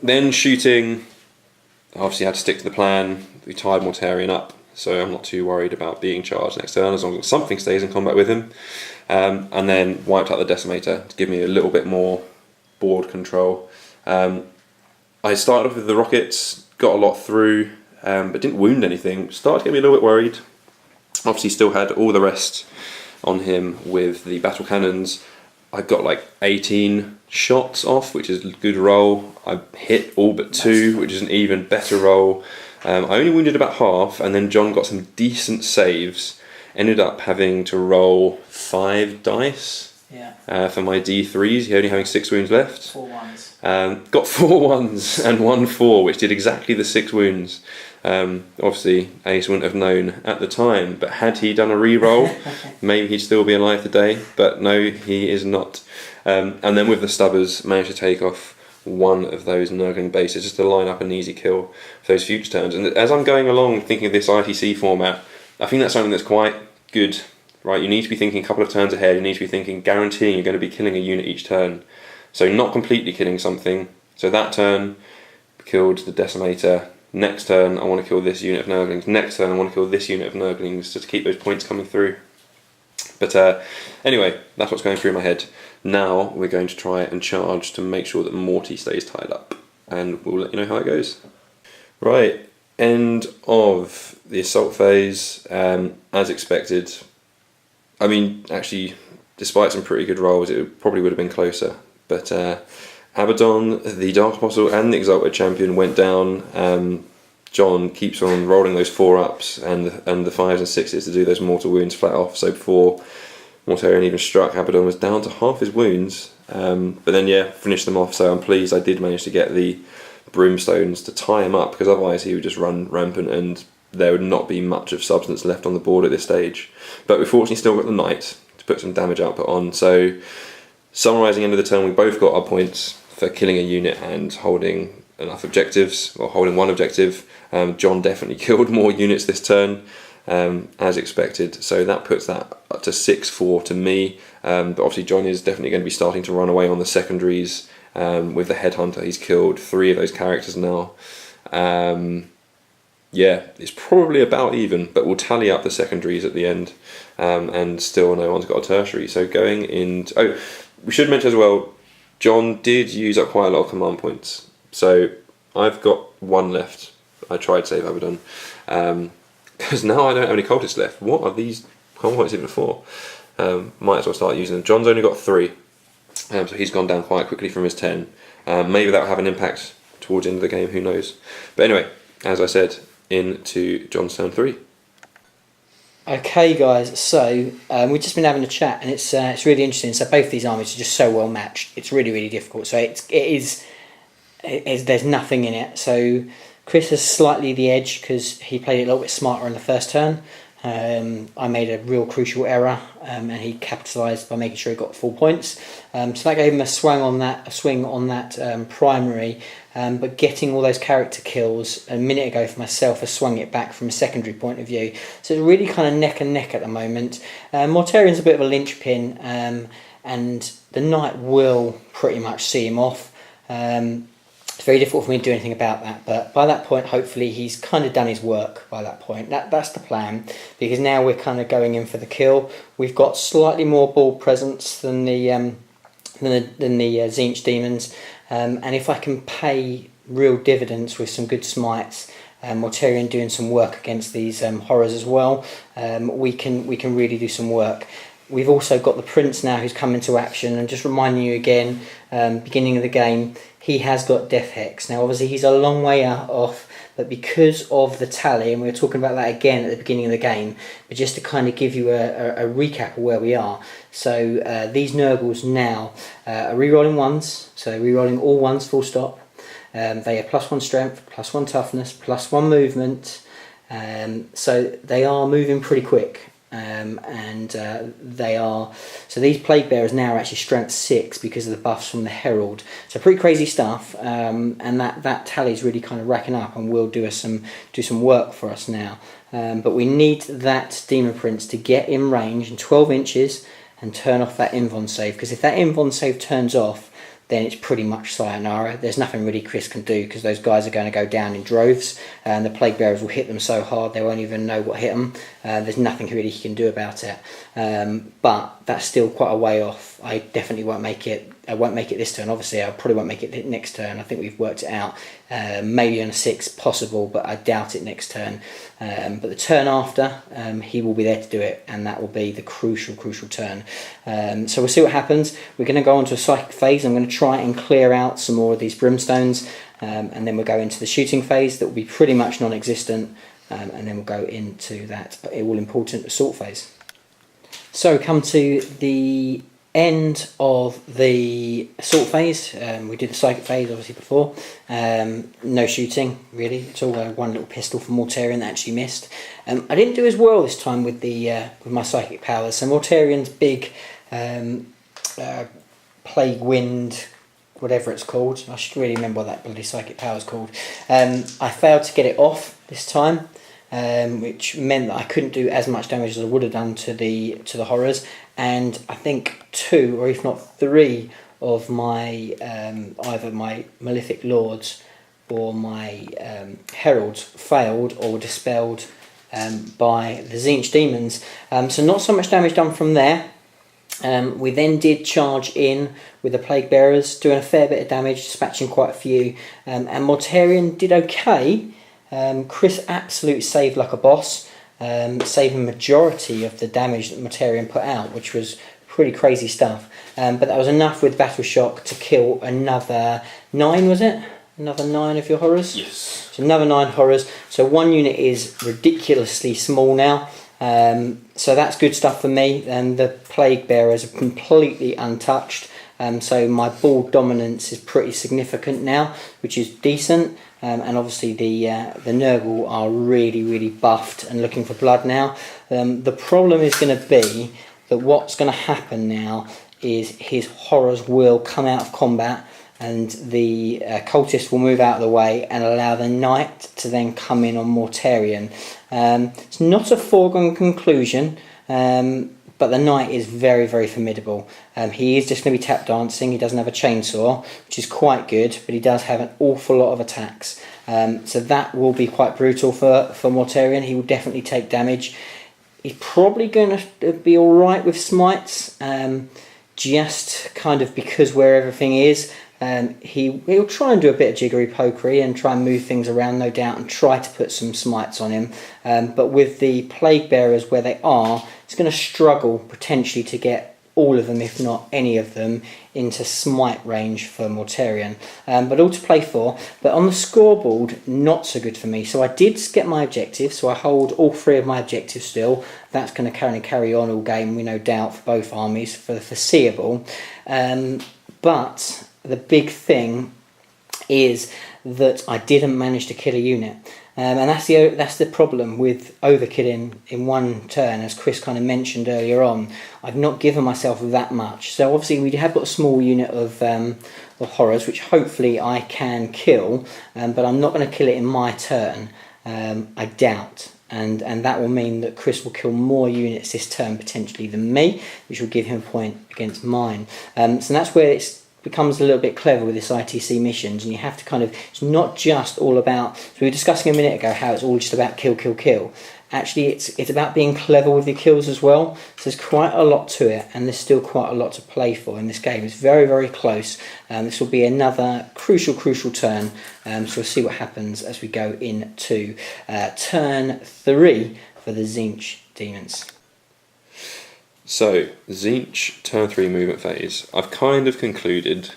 Then shooting, obviously had to stick to the plan. We tied Mortarion up, so I'm not too worried about being charged next turn as long as something stays in combat with him. And then wiped out the Decimator to give me a little bit more board control. I started off with the rockets, got a lot through, but didn't wound anything. Started to get me a little bit worried. Obviously still had all the rest on him with the battle cannons. I got like 18 shots off, which is a good roll. I hit all but 2, which is an even better roll. I only wounded about half, and then John got some decent saves. Ended up having to roll 5 dice for my D3s. He only having 6 wounds left. 4 ones. Got 4 ones and 1 4, which did exactly the 6 wounds. Obviously, Ace wouldn't have known at the time, but had he done a re-roll, maybe he'd still be alive today. But no, he is not. And then with the Stubbers, managed to take off one of those Nurgling bases just to line up an easy kill for those future turns. And as I'm going along thinking of this ITC format, I think that's something that's quite good. Right, you need to be thinking a couple of turns ahead. You need to be thinking, guaranteeing you're going to be killing a unit each turn. So not completely killing something. So that turn, killed the Decimator. Next turn, I want to kill this unit of Nurglings. Next turn, I want to kill this unit of Nurglings, just to keep those points coming through. But anyway, that's what's going through my head. Now we're going to try and charge to make sure that Morty stays tied up. And we'll let you know how it goes. Right, end of the assault phase. As expected. I mean, actually, despite some pretty good rolls, it probably would have been closer. But Abaddon, the Dark Apostle, and the Exalted Champion went down. John keeps on rolling those 4-ups and the 5s and 6s to do those mortal wounds flat off. So before Mortarion even struck, Abaddon was down to half his wounds. But then, yeah, finished them off. So I'm pleased I did manage to get the Brimstones to tie him up, because otherwise he would just run rampant and there would not be much of substance left on the board at this stage. But we fortunately still got the Knight to put some damage output on. So summarising end of the turn, we both got our points for killing a unit and holding enough objectives, or holding one objective. John definitely killed more units this turn, as expected. So that puts that up to 6-4 to me. But obviously John is definitely going to be starting to run away on the secondaries with the Headhunter. He's killed 3 of those characters now. Yeah, it's probably about even, but we'll tally up the secondaries at the end, and still no one's got a tertiary. So going in... Oh, we should mention as well, John did use up quite a lot of command points. So I've got 1 left. I tried to save Abaddon. Because now I don't have any cultists left. What are these command points even for? Might as well start using them. John's only got 3. So he's gone down quite quickly from his 10. Maybe that will have an impact towards the end of the game, who knows. But anyway, as I said, into John's turn 3. Okay guys, so we've just been having a chat, and it's really interesting. So both these armies are just so well matched. It's really, really difficult. So it is there's nothing in it. So Chris has slightly the edge because he played it a little bit smarter in the first turn. I made a real crucial error, and he capitalised by making sure he got full points. So that gave him a swing on that primary. But getting all those character kills a minute ago for myself has swung it back from a secondary point of view. So it's really kind of neck and neck at the moment. Mortarion's a bit of a linchpin, and the Knight will pretty much see him off. It's very difficult for me to do anything about that, but by that point, hopefully, he's kind of done his work by that point. That's the plan, because now we're kind of going in for the kill. We've got slightly more ball presence than the Tzeentch demons, and if I can pay real dividends with some good smites, Mortarion doing some work against these horrors as well, we can really do some work. We've also got the Prince now who's come into action, and just reminding you again, beginning of the game, he has got Death Hex. Now obviously he's a long way off, but because of the tally, and we were talking about that again at the beginning of the game, but just to kind of give you a recap of where we are. So these Nurgles now are rerolling ones, so rerolling all ones full stop. They have +1 strength, +1 toughness, +1 movement, so they are moving pretty quick. So these plague bearers now are actually strength 6 because of the buffs from the herald, so pretty crazy stuff, and that tally is really kind of racking up and will do some work for us now, but we need that demon prince to get in range in 12 inches and turn off that invuln save, because if that invuln save turns off, then it's pretty much sayonara. There's nothing really Chris can do, because those guys are going to go down in droves, and the plague bearers will hit them so hard they won't even know what hit them. There's nothing really he can do about it, but that's still quite a way off. I definitely won't make it. I won't make it this turn. Obviously, I probably won't make it next turn. I think we've worked it out. Maybe on a 6 possible, but I doubt it next turn. But the turn after, he will be there to do it, and that will be the crucial turn. So we'll see what happens. We're going to go on to a psychic phase. I'm going to try and clear out some more of these brimstones, and then we'll go into the shooting phase that will be pretty much non-existent, and then we'll go into that all-important assault phase. So come to the end of the assault phase. We did the psychic phase obviously before. No shooting really. It's all one little pistol from Mortarion that actually missed. I didn't do as well this time with my psychic powers. So Mortarion's big plague wind, whatever it's called. I should really remember what that bloody psychic power is called. I failed to get it off this time, which meant that I couldn't do as much damage as I would have done to the horrors. And I think 2 or if not 3 of my either my malefic lords or my heralds failed or were dispelled by the Tzeentch demons. So not so much damage done from there. We then did charge in with the plague bearers, doing a fair bit of damage, dispatching quite a few, and Mortarion did okay. Chris absolutely saved like a boss, saving majority of the damage that Mortarion put out, which was pretty crazy stuff. But that was enough with Battle Shock to kill another 9, was it? Another 9 of your horrors? Yes. So another 9 horrors. So one unit is ridiculously small now. So that's good stuff for me, and the plague bearers are completely untouched. So my ball dominance is pretty significant now, which is decent. And obviously the Nurgle are really buffed and looking for blood now. The problem is going to be that what's going to happen now is his horrors will come out of combat, and the cultists will move out of the way and allow the knight to then come in on Mortarion. It's not a foregone conclusion, but the knight is very formidable. He is just going to be tap dancing. He doesn't have a chainsaw, which is quite good, but he does have an awful lot of attacks. So that will be quite brutal for Mortarion. He will definitely take damage. He's probably going to be alright with smites, just kind of because where everything is. He'll try and do a bit of jiggery pokery and try and move things around, no doubt, and try to put some smites on him. But with the plague bearers where they are, he's going to struggle potentially to get all of them, if not any of them, into smite range for Mortarion. But all to play for. But on the scoreboard, not so good for me. So I did get my objective, so I hold all 3 of my objectives still. That's going to carry on all game, we no doubt, for both armies for the foreseeable. But the big thing is that I didn't manage to kill a unit. And that's the problem with overkilling in one turn, as Chris kind of mentioned earlier on. I've not given myself that much. So obviously we have got a small unit of horrors, which hopefully I can kill, but I'm not going to kill it in my turn, I doubt. And that will mean that Chris will kill more units this turn potentially than me, which will give him a point against mine. So that's where it becomes a little bit clever with this ITC missions, and you have to kind of, it's not just all about, so we were discussing a minute ago how it's all just about kill. Actually it's about being clever with your kills as well. So there's quite a lot to it, and there's still quite a lot to play for in this game. It's very close. This will be another crucial turn, so we'll see what happens as we go into turn 3 for the Tzeentch demons. So, Tzeentch turn 3 movement phase. I've kind of concluded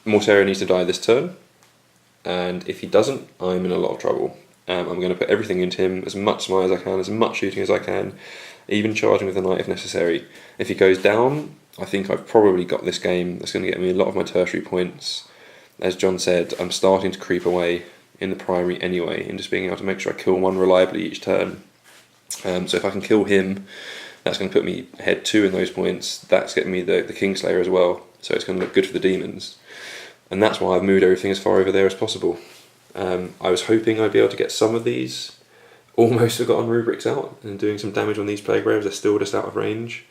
Mortarion needs to die this turn. and if he doesn't, I'm in a lot of trouble. I'm going to put everything into him, as much smite as I can, as much shooting as I can, even charging with the knight if necessary. If he goes down, I think I've probably got this game. That's going to get me a lot of my tertiary points. As John said, I'm starting to creep away in the primary anyway, and just being able to make sure I kill one reliably each turn. So if I can kill him, that's going to put me ahead 2 in those points. That's getting me the Kingslayer as well, so it's going to look good for the demons. And that's why I've moved everything as far over there as possible. I was hoping I'd be able to get some of these almost forgotten rubrics out and doing some damage on these plague bearers. They're still just out of range,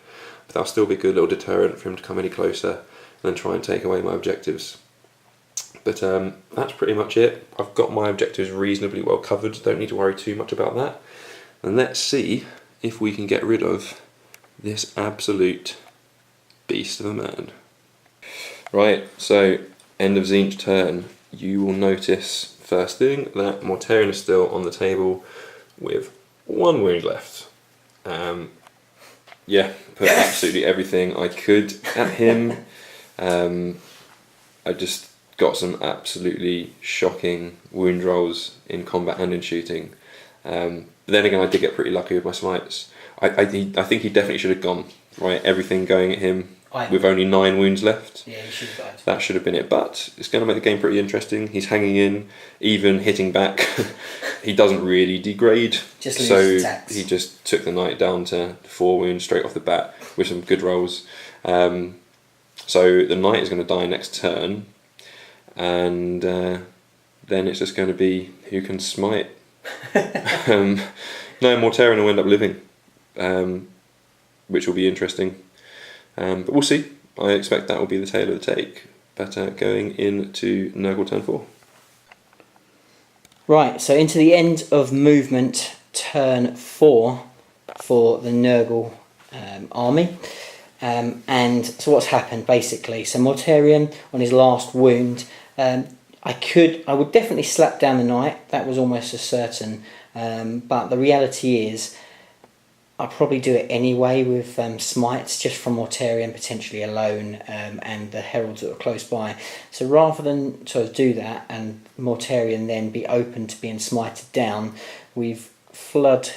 but that'll still be a good little deterrent for him to come any closer and then try and take away my objectives. But that's pretty much it. I've got my objectives reasonably well covered, don't need to worry too much about that. And let's see if we can get rid of this absolute beast of a man. Right, so end of Tzeentch turn, you will notice first thing that Mortarion is still on the table with 1 wound left. Yeah, put absolutely everything I could at him. I just got some absolutely shocking wound rolls in combat and in shooting. But then again, I did get pretty lucky with my smites. I think he definitely should have gone, right? Everything going at him with only 9 wounds left. Yeah, he should have died. That should have been it, but it's going to make the game pretty interesting. He's hanging in, even hitting back. He doesn't really degrade, so he just took the knight down to 4 wounds straight off the bat with some good rolls. So the knight is going to die next turn, and then it's just going to be who can smite. No, Mortarion will end up living, which will be interesting. But we'll see. I expect that will be the tail of the take. But going into Nurgle turn 4. Right, so into the end of movement turn 4 for the Nurgle army. And so what's happened basically? So Mortarion on his last wound, I would definitely slap down the knight. That was almost a certain. But the reality is, I'll probably do it anyway with smites, just from Mortarion potentially alone, and the heralds that are close by. So rather than sort of do that and Mortarion then be open to being smited down, we've fled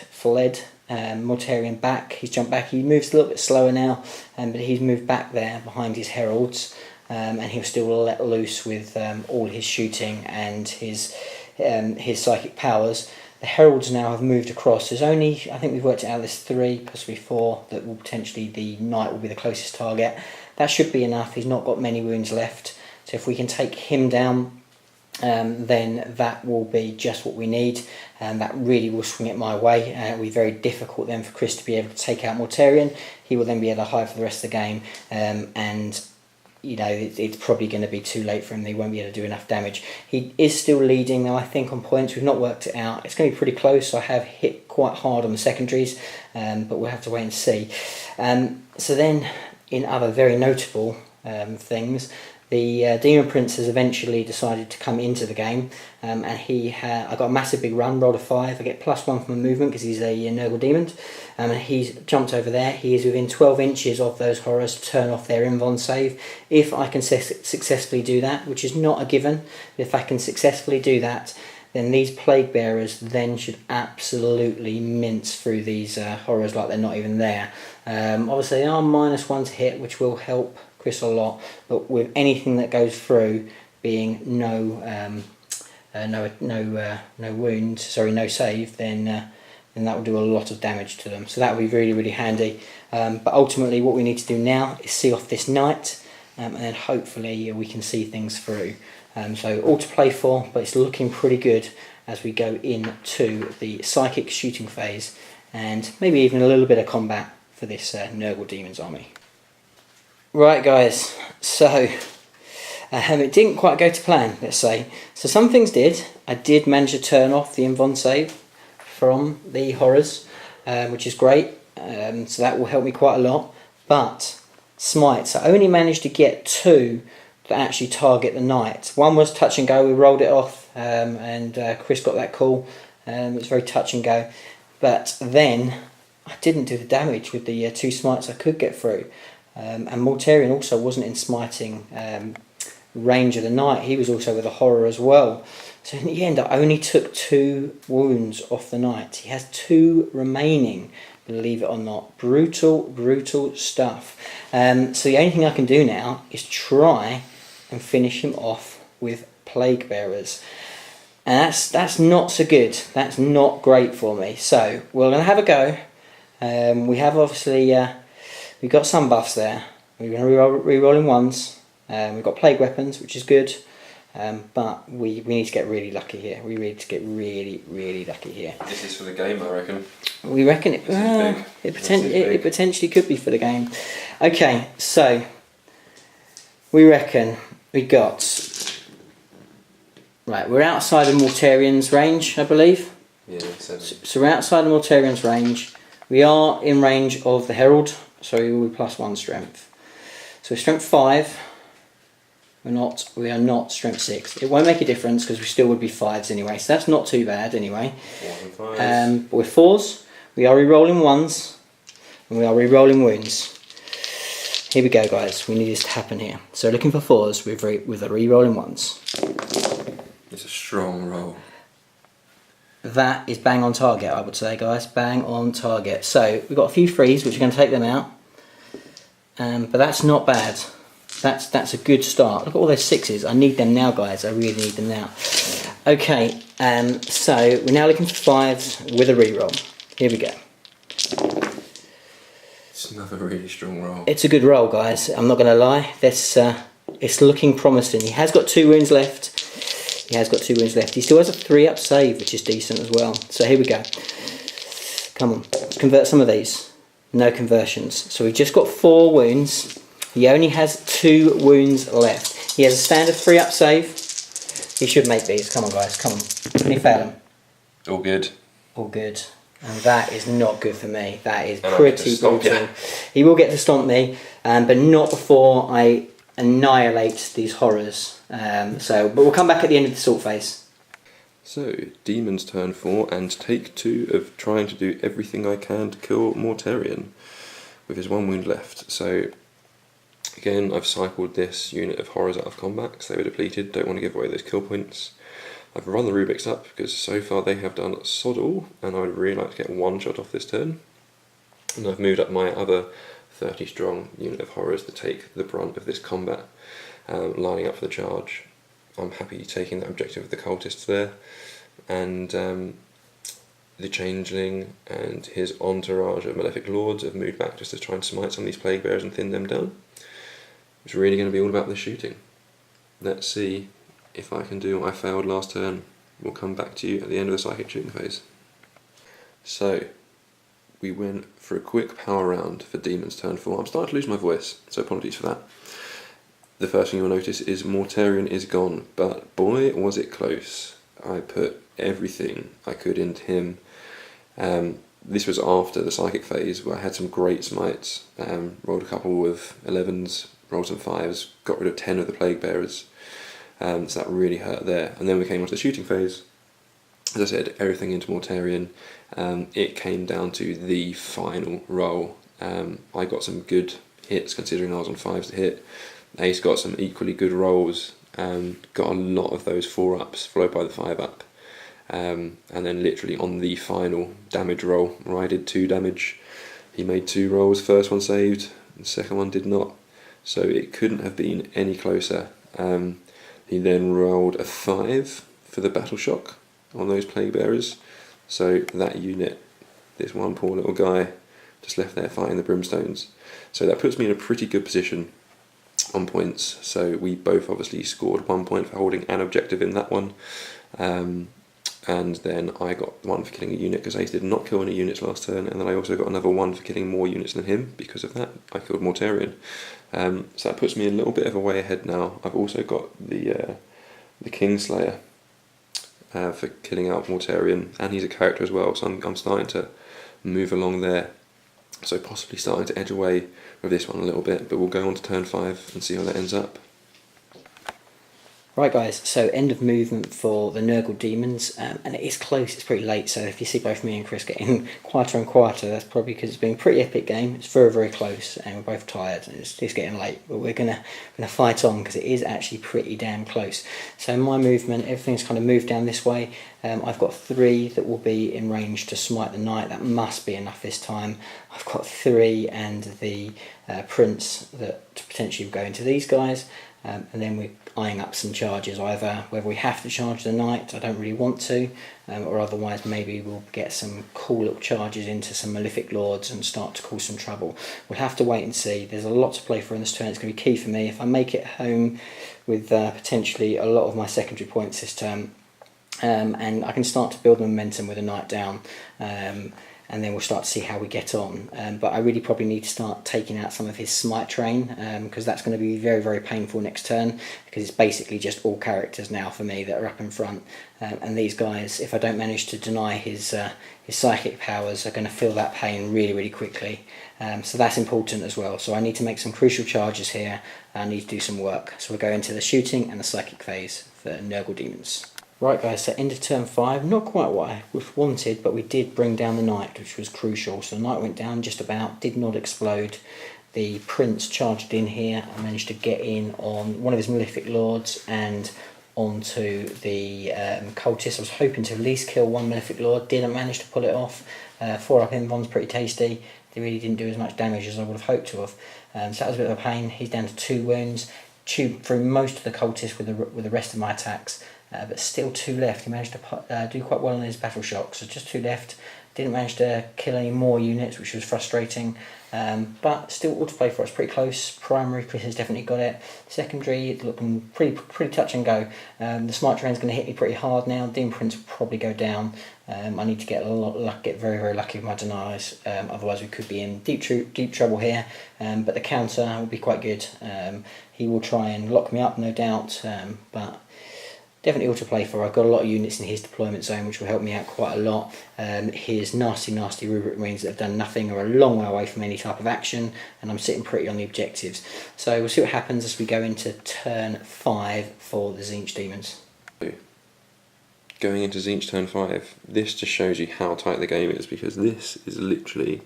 Mortarion back. He's jumped back. He moves a little bit slower now, but he's moved back there behind his heralds, and he'll still let loose with all his shooting and his psychic powers. The heralds now have moved across. There's only, I think we've worked it out, there's 3, possibly 4, that will potentially, the knight will be the closest target. That should be enough. He's not got many wounds left. So if we can take him down, then that will be just what we need. And that really will swing it my way. It will be very difficult then for Chris to be able to take out Mortarion. He will then be able to hide for the rest of the game. And you know, it's probably going to be too late for him. They won't be able to do enough damage. He is still leading though, I think, on points. We've not worked it out. It's going to be pretty close. I have hit quite hard on the secondaries, but we'll have to wait and see. So then, in other very notable things, the Demon Prince has eventually decided to come into the game, and I got a massive big run, rolled a 5. I get +1 from movement because he's a Nurgle Demon, and he's jumped over there. He is within 12 inches of those horrors to turn off their invuln save. If I can successfully do that, which is not a given, if I can successfully do that, then these plague bearers then should absolutely mince through these horrors like they're not even there. Obviously they are -1 to hit, which will help Chris a lot, but with anything that goes through being no save, then that will do a lot of damage to them. So that will be really, really handy. But ultimately what we need to do now is see off this knight, and then hopefully we can see things through. So all to play for, but it's looking pretty good as we go into the psychic shooting phase, and maybe even a little bit of combat for this Nurgle Demons army. Right guys, so it didn't quite go to plan, let's say. So some things did. I did manage to turn off the invuln save from the horrors, which is great. So that will help me quite a lot. But smites, I only managed to get 2 that actually target the knight. One was touch and go. We rolled it off, and Chris got that call. It was very touch and go. But then I didn't do the damage with the 2 smites I could get through. And Mortarion also wasn't in smiting Ranger the Knight, he was also with a horror as well. So in the end, I only took 2 wounds off the Knight. He has 2 remaining, believe it or not. Brutal, brutal stuff. So the only thing I can do now is try and finish him off with Plague Bearers. And that's not so good. That's not great for me. So we're going to have a go. We have obviously we've got some buffs there. We're going to re-rolling ones. We've got plague weapons, which is good. But we need to get really lucky here. We need to get really, really lucky here. This is for the game, I reckon. We reckon it. It potentially could be for the game. Okay, so we reckon we got. Right, we're outside of Mortarian's range, I believe. Yeah, 7. So we're outside of Mortarian's range. We are in range of the Herald, so we will be +1 strength. So strength 5. We are not strength 6. It won't make a difference because we still would be 5s anyway, so that's not too bad anyway. 4 and 5. But we're 4s. We are re-rolling 1s, and we are re-rolling wounds. Here we go, guys. We need this to happen here. So looking for 4s with the re-rolling 1s. It's a strong roll. That is bang on target, I would say, guys. Bang on target. So we've got a few 3s, which are going to take them out. But that's not bad. That's a good start. Look at all those 6s. I need them now, guys. I really need them now. Okay, so we're now looking for 5s with a reroll. Here we go. It's another really strong roll. It's a good roll, guys. I'm not going to lie. It's looking promising. He has got 2 wounds left. He has got 2 wounds left. He still has a 3-up save, which is decent as well. So here we go. Come on, let's convert some of these. No conversions. So we've just got 4 wounds. He only has 2 wounds left. He has a standard 3-up save. He should make these. Come on, guys. Come on. Can he fail them? All good. All good. And that is not good for me. That is And pretty brutal. He will get to stomp me, but not before I annihilate these horrors. But we'll come back at the end of the sort phase. So, Demon's turn 4 and take 2 of trying to do everything I can to kill Mortarion with his 1 wound left. So, again, I've cycled this unit of horrors out of combat because they were depleted, don't want to give away those kill points. I've run the Rubiks up because so far they have done sod all, and I would really like to get 1 shot off this turn. And I've moved up my other 30 strong unit of horrors to take the brunt of this combat, lining up for the charge. I'm happy taking that objective with the cultists there, and the Changeling and his entourage of Malefic Lords have moved back just to try and smite some of these Plague Bearers and thin them down. It's really going to be all about the shooting. Let's see if I can do what I failed last turn. We'll come back to you at the end of the psychic shooting phase. So, we went for a quick power round for Demon's turn 4. I'm starting to lose my voice, so apologies for that. The first thing you'll notice is Mortarion is gone, but boy was it close. I put everything I could into him. This was after the psychic phase where I had some great smites, rolled a couple of 11s, rolled some 5s, got rid of 10 of the Plague Bearers, so that really hurt there. And then we came on to the shooting phase. As I said, everything into Mortarion. It came down to the final roll. I got some good hits considering I was on 5s to hit. Ace got some equally good rolls, got a lot of those 4-ups followed by the 5-up. And then literally on the final damage roll where I did 2 damage, he made 2 rolls, first one saved, the second one did not. So it couldn't have been any closer. He then rolled a 5 for the battle shock on those Plague Bearers. So that unit, this one poor little guy, just left there fighting the Brimstones. So that puts me in a pretty good position on points. So we both obviously scored 1 point for holding an objective in that one. And then I got 1 for killing a unit because Ace did not kill any units last turn, and then I also got another 1 for killing more units than him. Because of that, I killed Mortarion. So that puts me a little bit of a way ahead now. I've also got the Kingslayer for killing out Mortarion, and he's a character as well, so I'm starting to move along there. So possibly starting to edge away with this one a little bit, but we'll go on to turn 5 and see how that ends up. Right guys, so end of movement for the Nurgle Demons, and it is close, it's pretty late, so if you see both me and Chris getting quieter and quieter, that's probably because it's been a pretty epic game. It's very, very close, and we're both tired, and it's getting late, but we're gonna fight on, because it is actually pretty damn close. So my movement, everything's kind of moved down this way. I've got 3 that will be in range to smite the knight. That must be enough this time. I've got 3 and the prince that potentially will go into these guys. And then we're eyeing up some charges, either whether we have to charge the knight, I don't really want to, or otherwise maybe we'll get some cool little charges into some malefic lords and start to cause some trouble. We'll have to wait and see. There's a lot to play for in this turn. It's going to be key for me. If I make it home with potentially a lot of my secondary points this turn, and I can start to build momentum with a knight down, and then we'll start to see how we get on. But I really probably need to start taking out some of his smite train, because that's going to be very, very painful next turn, because it's basically just all characters now for me that are up in front. And these guys, if I don't manage to deny his psychic powers, are going to feel that pain really, really quickly. So that's important as well. So I need to make some crucial charges here. I need to do some work. So we'll go into the shooting and the psychic phase for Nurgle Demons. Right guys, so end of turn 5, not quite what I wanted, but we did bring down the knight, which was crucial. So the knight went down just about, did not explode. The prince charged in here. I managed to get in on one of his malefic lords and onto the cultist. I was hoping to at least kill one malefic lord, didn't manage to pull it off. 4 up invulns, pretty tasty. They really didn't do as much damage as I would have hoped to have. So that was a bit of a pain. He's down to 2 wounds. Chewed through most of the cultists with the rest of my attacks. But still 2 left. He managed to do quite well on his battle shock, so just 2 left. Didn't manage to kill any more units, which was frustrating. But still all to play for. It's pretty close. Primary, Chris has definitely got it. Secondary, looking pretty touch and go. The smite train's going to hit me pretty hard now. Demon Prince will probably go down. I need to get get very, very lucky with my denies. Otherwise we could be in deep trouble here. But the counter will be quite good. He will try and lock me up, no doubt. But definitely all to play for. I've got a lot of units in his deployment zone, which will help me out quite a lot. His nasty rubric marines that have done nothing are a long way away from any type of action, and I'm sitting pretty on the objectives. So we'll see what happens as we go into turn 5 for the Tzeentch Demons. Going into Tzeentch turn 5, this just shows you how tight the game is, because this is literally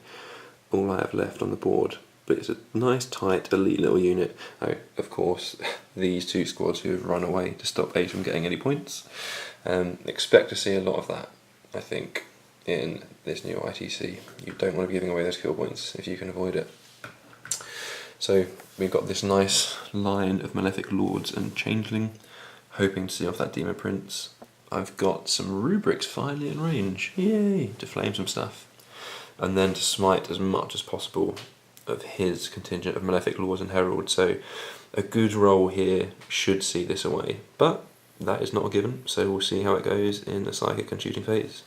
all I have left on the board. But it's a nice, tight, elite little unit. Oh, of course, these 2 squads who have run away to stop Ace from getting any points. Expect to see a lot of that, I think, in this new ITC. You don't want to be giving away those kill points if you can avoid it. So we've got this nice line of Malefic Lords and Changeling, hoping to see off that Demon Prince. I've got some rubrics finally in range, yay, to flame some stuff. And then to smite as much as possible of his contingent of Malefic Lords and Heralds, so a good roll here should see this away, but that is not a given, so we'll see how it goes in the psychic and shooting phase.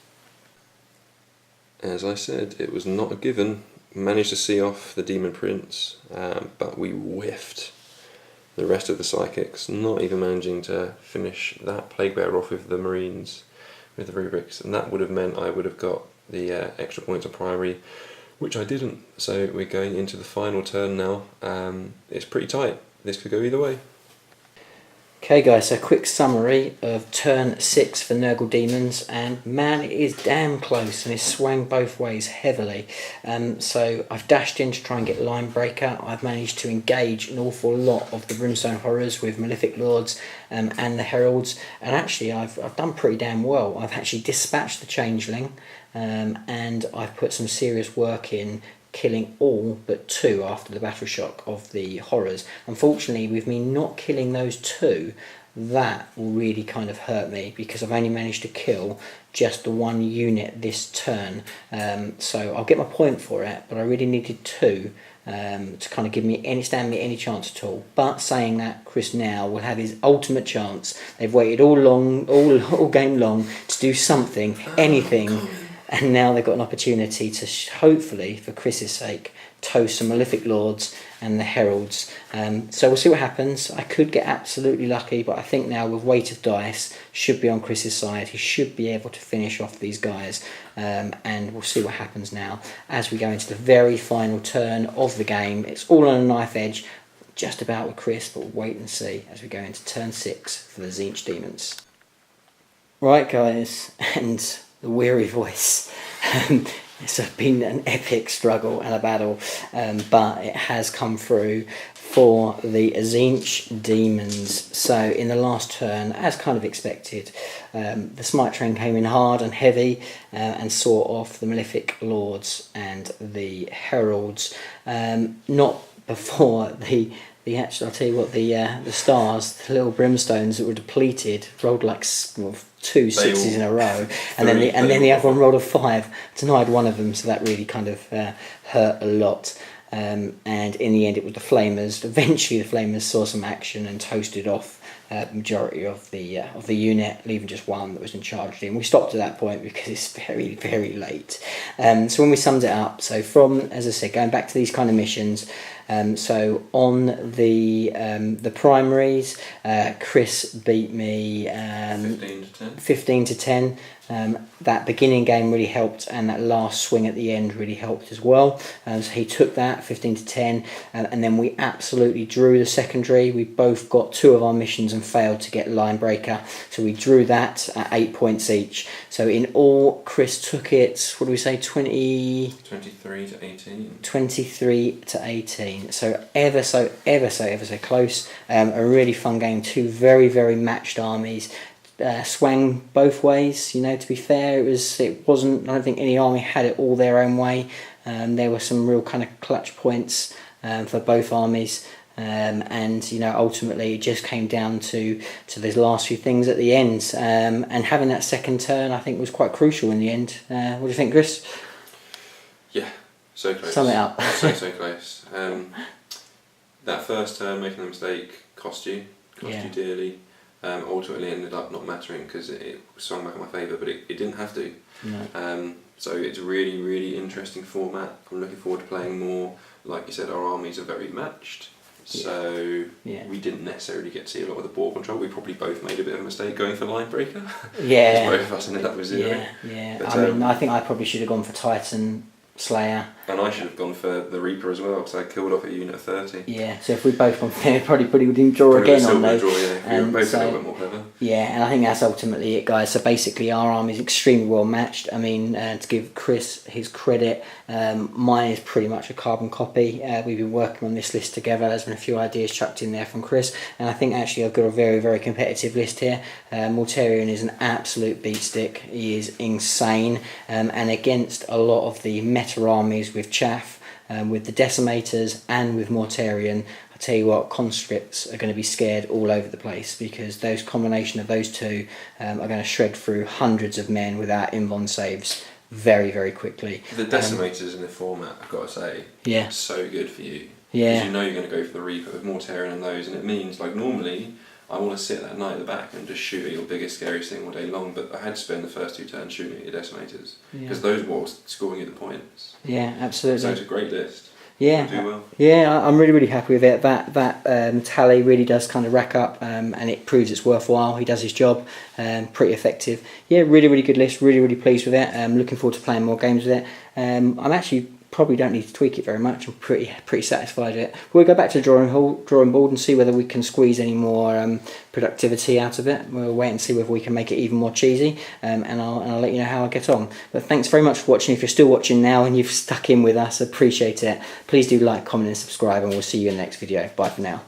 As I said, it was not a given. Managed to see off the Demon Prince, but we whiffed the rest of the psychics, not even managing to finish that Plague Bearer off with the Marines, with the rubrics, and that would have meant I would have got the extra points on primary, which I didn't. So we're going into the final turn now. It's pretty tight. This could go either way. Okay guys, so quick summary of turn 6 for Nurgle Demons, and man, it is damn close and it's swung both ways heavily. So I've dashed in to try and get Line Breaker. I've managed to engage an awful lot of the Brimstone Horrors with Malefic Lords and the Heralds, and actually I've done pretty damn well. I've actually dispatched the Changeling, and I've put some serious work in killing all but 2 after the battle shock of the Horrors. Unfortunately, with me not killing those 2, that will really kind of hurt me, because I've only managed to kill just the 1 unit this turn. So I'll get my point for it, but I really needed 2 to kind of stand me any chance at all. But saying that, Chris now will have his ultimate chance. They've waited all game long to do something, anything. And now they've got an opportunity to hopefully, for Chris's sake, toast some Malefic Lords and the Heralds. So we'll see what happens. I could get absolutely lucky, but I think now with weight of dice should be on Chris's side. He should be able to finish off these guys. And we'll see what happens now as we go into the very final turn of the game. It's all on a knife edge. just about with Chris, but we'll wait and see as we go into turn 6 for the Tzeentch Demons. Right guys, and the weary voice. It's been an epic struggle and a battle, but it has come through for the Tzeentch Demons. So in the last turn, as kind of expected, the Smite Train came in hard and heavy and saw off the Malefic Lords and the Heralds. Not before the actual, I'll tell you what, the stars, the little brimstones that were depleted, rolled like 2 6s in a row, and then the other one rolled a 5, denied one of them, so that really kind of hurt a lot. And in the end, it was the Flamers. Eventually, the Flamers saw some action and toasted off the majority of the unit, leaving just one that was in charge. And we stopped at that point because it's very, very late. So when we summed it up, so from, as I said, going back to these kind of missions. So on the primaries, Chris beat me 15 to 10. That beginning game really helped, and that last swing at the end really helped as well. So he took that 15 to 10, and then we absolutely drew the secondary. We both got 2 of our missions and failed to get line breaker, so we drew that at 8 points each. So in all, Chris took it, what do we say, 23 to 18. 23 to 18. So ever so close. A really fun game. 2 very, very matched armies. Swang both ways, you know, to be fair. It wasn't, I don't think any army had it all their own way. There were some real kind of clutch points for both armies. And, you know, ultimately it just came down to those last few things at the end. And having that second turn, I think, was quite crucial in the end. What do you think, Chris? Yeah, so close. Sum it up. so close. That first turn, making a mistake, cost you dearly. Ultimately ended up not mattering because it swung back in my favour, but it didn't have to. No. So it's a really, really interesting format. I'm looking forward to playing more. Like you said, our armies are very matched, so we didn't necessarily get to see a lot of the ball control. We probably both made a bit of a mistake going for line breaker. Yeah. Both of us ended up with 0. Yeah. But, I mean, I think I probably should have gone for Titan Slayer. And I should have gone for the Reaper as well, because I killed off a unit of 30. Yeah, so if we'd both gone there, probably didn't draw again on those. We were both a little bit more clever. Yeah, and I think that's ultimately it, guys. So basically, our army is extremely well matched. I mean, to give Chris his credit, mine is pretty much a carbon copy. We've been working on this list together. There's been a few ideas chucked in there from Chris, and I think actually I've got a very, very competitive list here. Mortarion is an absolute beatstick. He is insane, and against a lot of the meta armies with chaff, with the Decimators and with Mortarion, I tell you what, conscripts are going to be scared all over the place, because those combination of those two are going to shred through hundreds of men without invuln saves very, very quickly. The Decimators in the format, I've got to say, are so good for you. Yeah. Because you know you're going to go for the Reaper with Mortarion and those, and it means, like, normally I want to sit that knight at the back and just shoot at your biggest, scariest thing all day long, but I had to spend the first 2 turns shooting at your Decimators, because those were scoring you the points. Yeah, absolutely. So it's a great list. Yeah, do well. Yeah, I'm really, really happy with it. That tally really does kind of rack up, and it proves it's worthwhile. He does his job, pretty effective. Yeah, really, really good list. Really, really pleased with it. Looking forward to playing more games with it. I'm actually probably don't need to tweak it very much. I'm pretty satisfied with it. We'll go back to the drawing board and see whether we can squeeze any more productivity out of it. We'll wait and see whether we can make it even more cheesy, and I'll let you know how I get on. But thanks very much for watching. If you're still watching now and you've stuck in with us, appreciate it. Please do like, comment and subscribe, and we'll see you in the next video. Bye for now.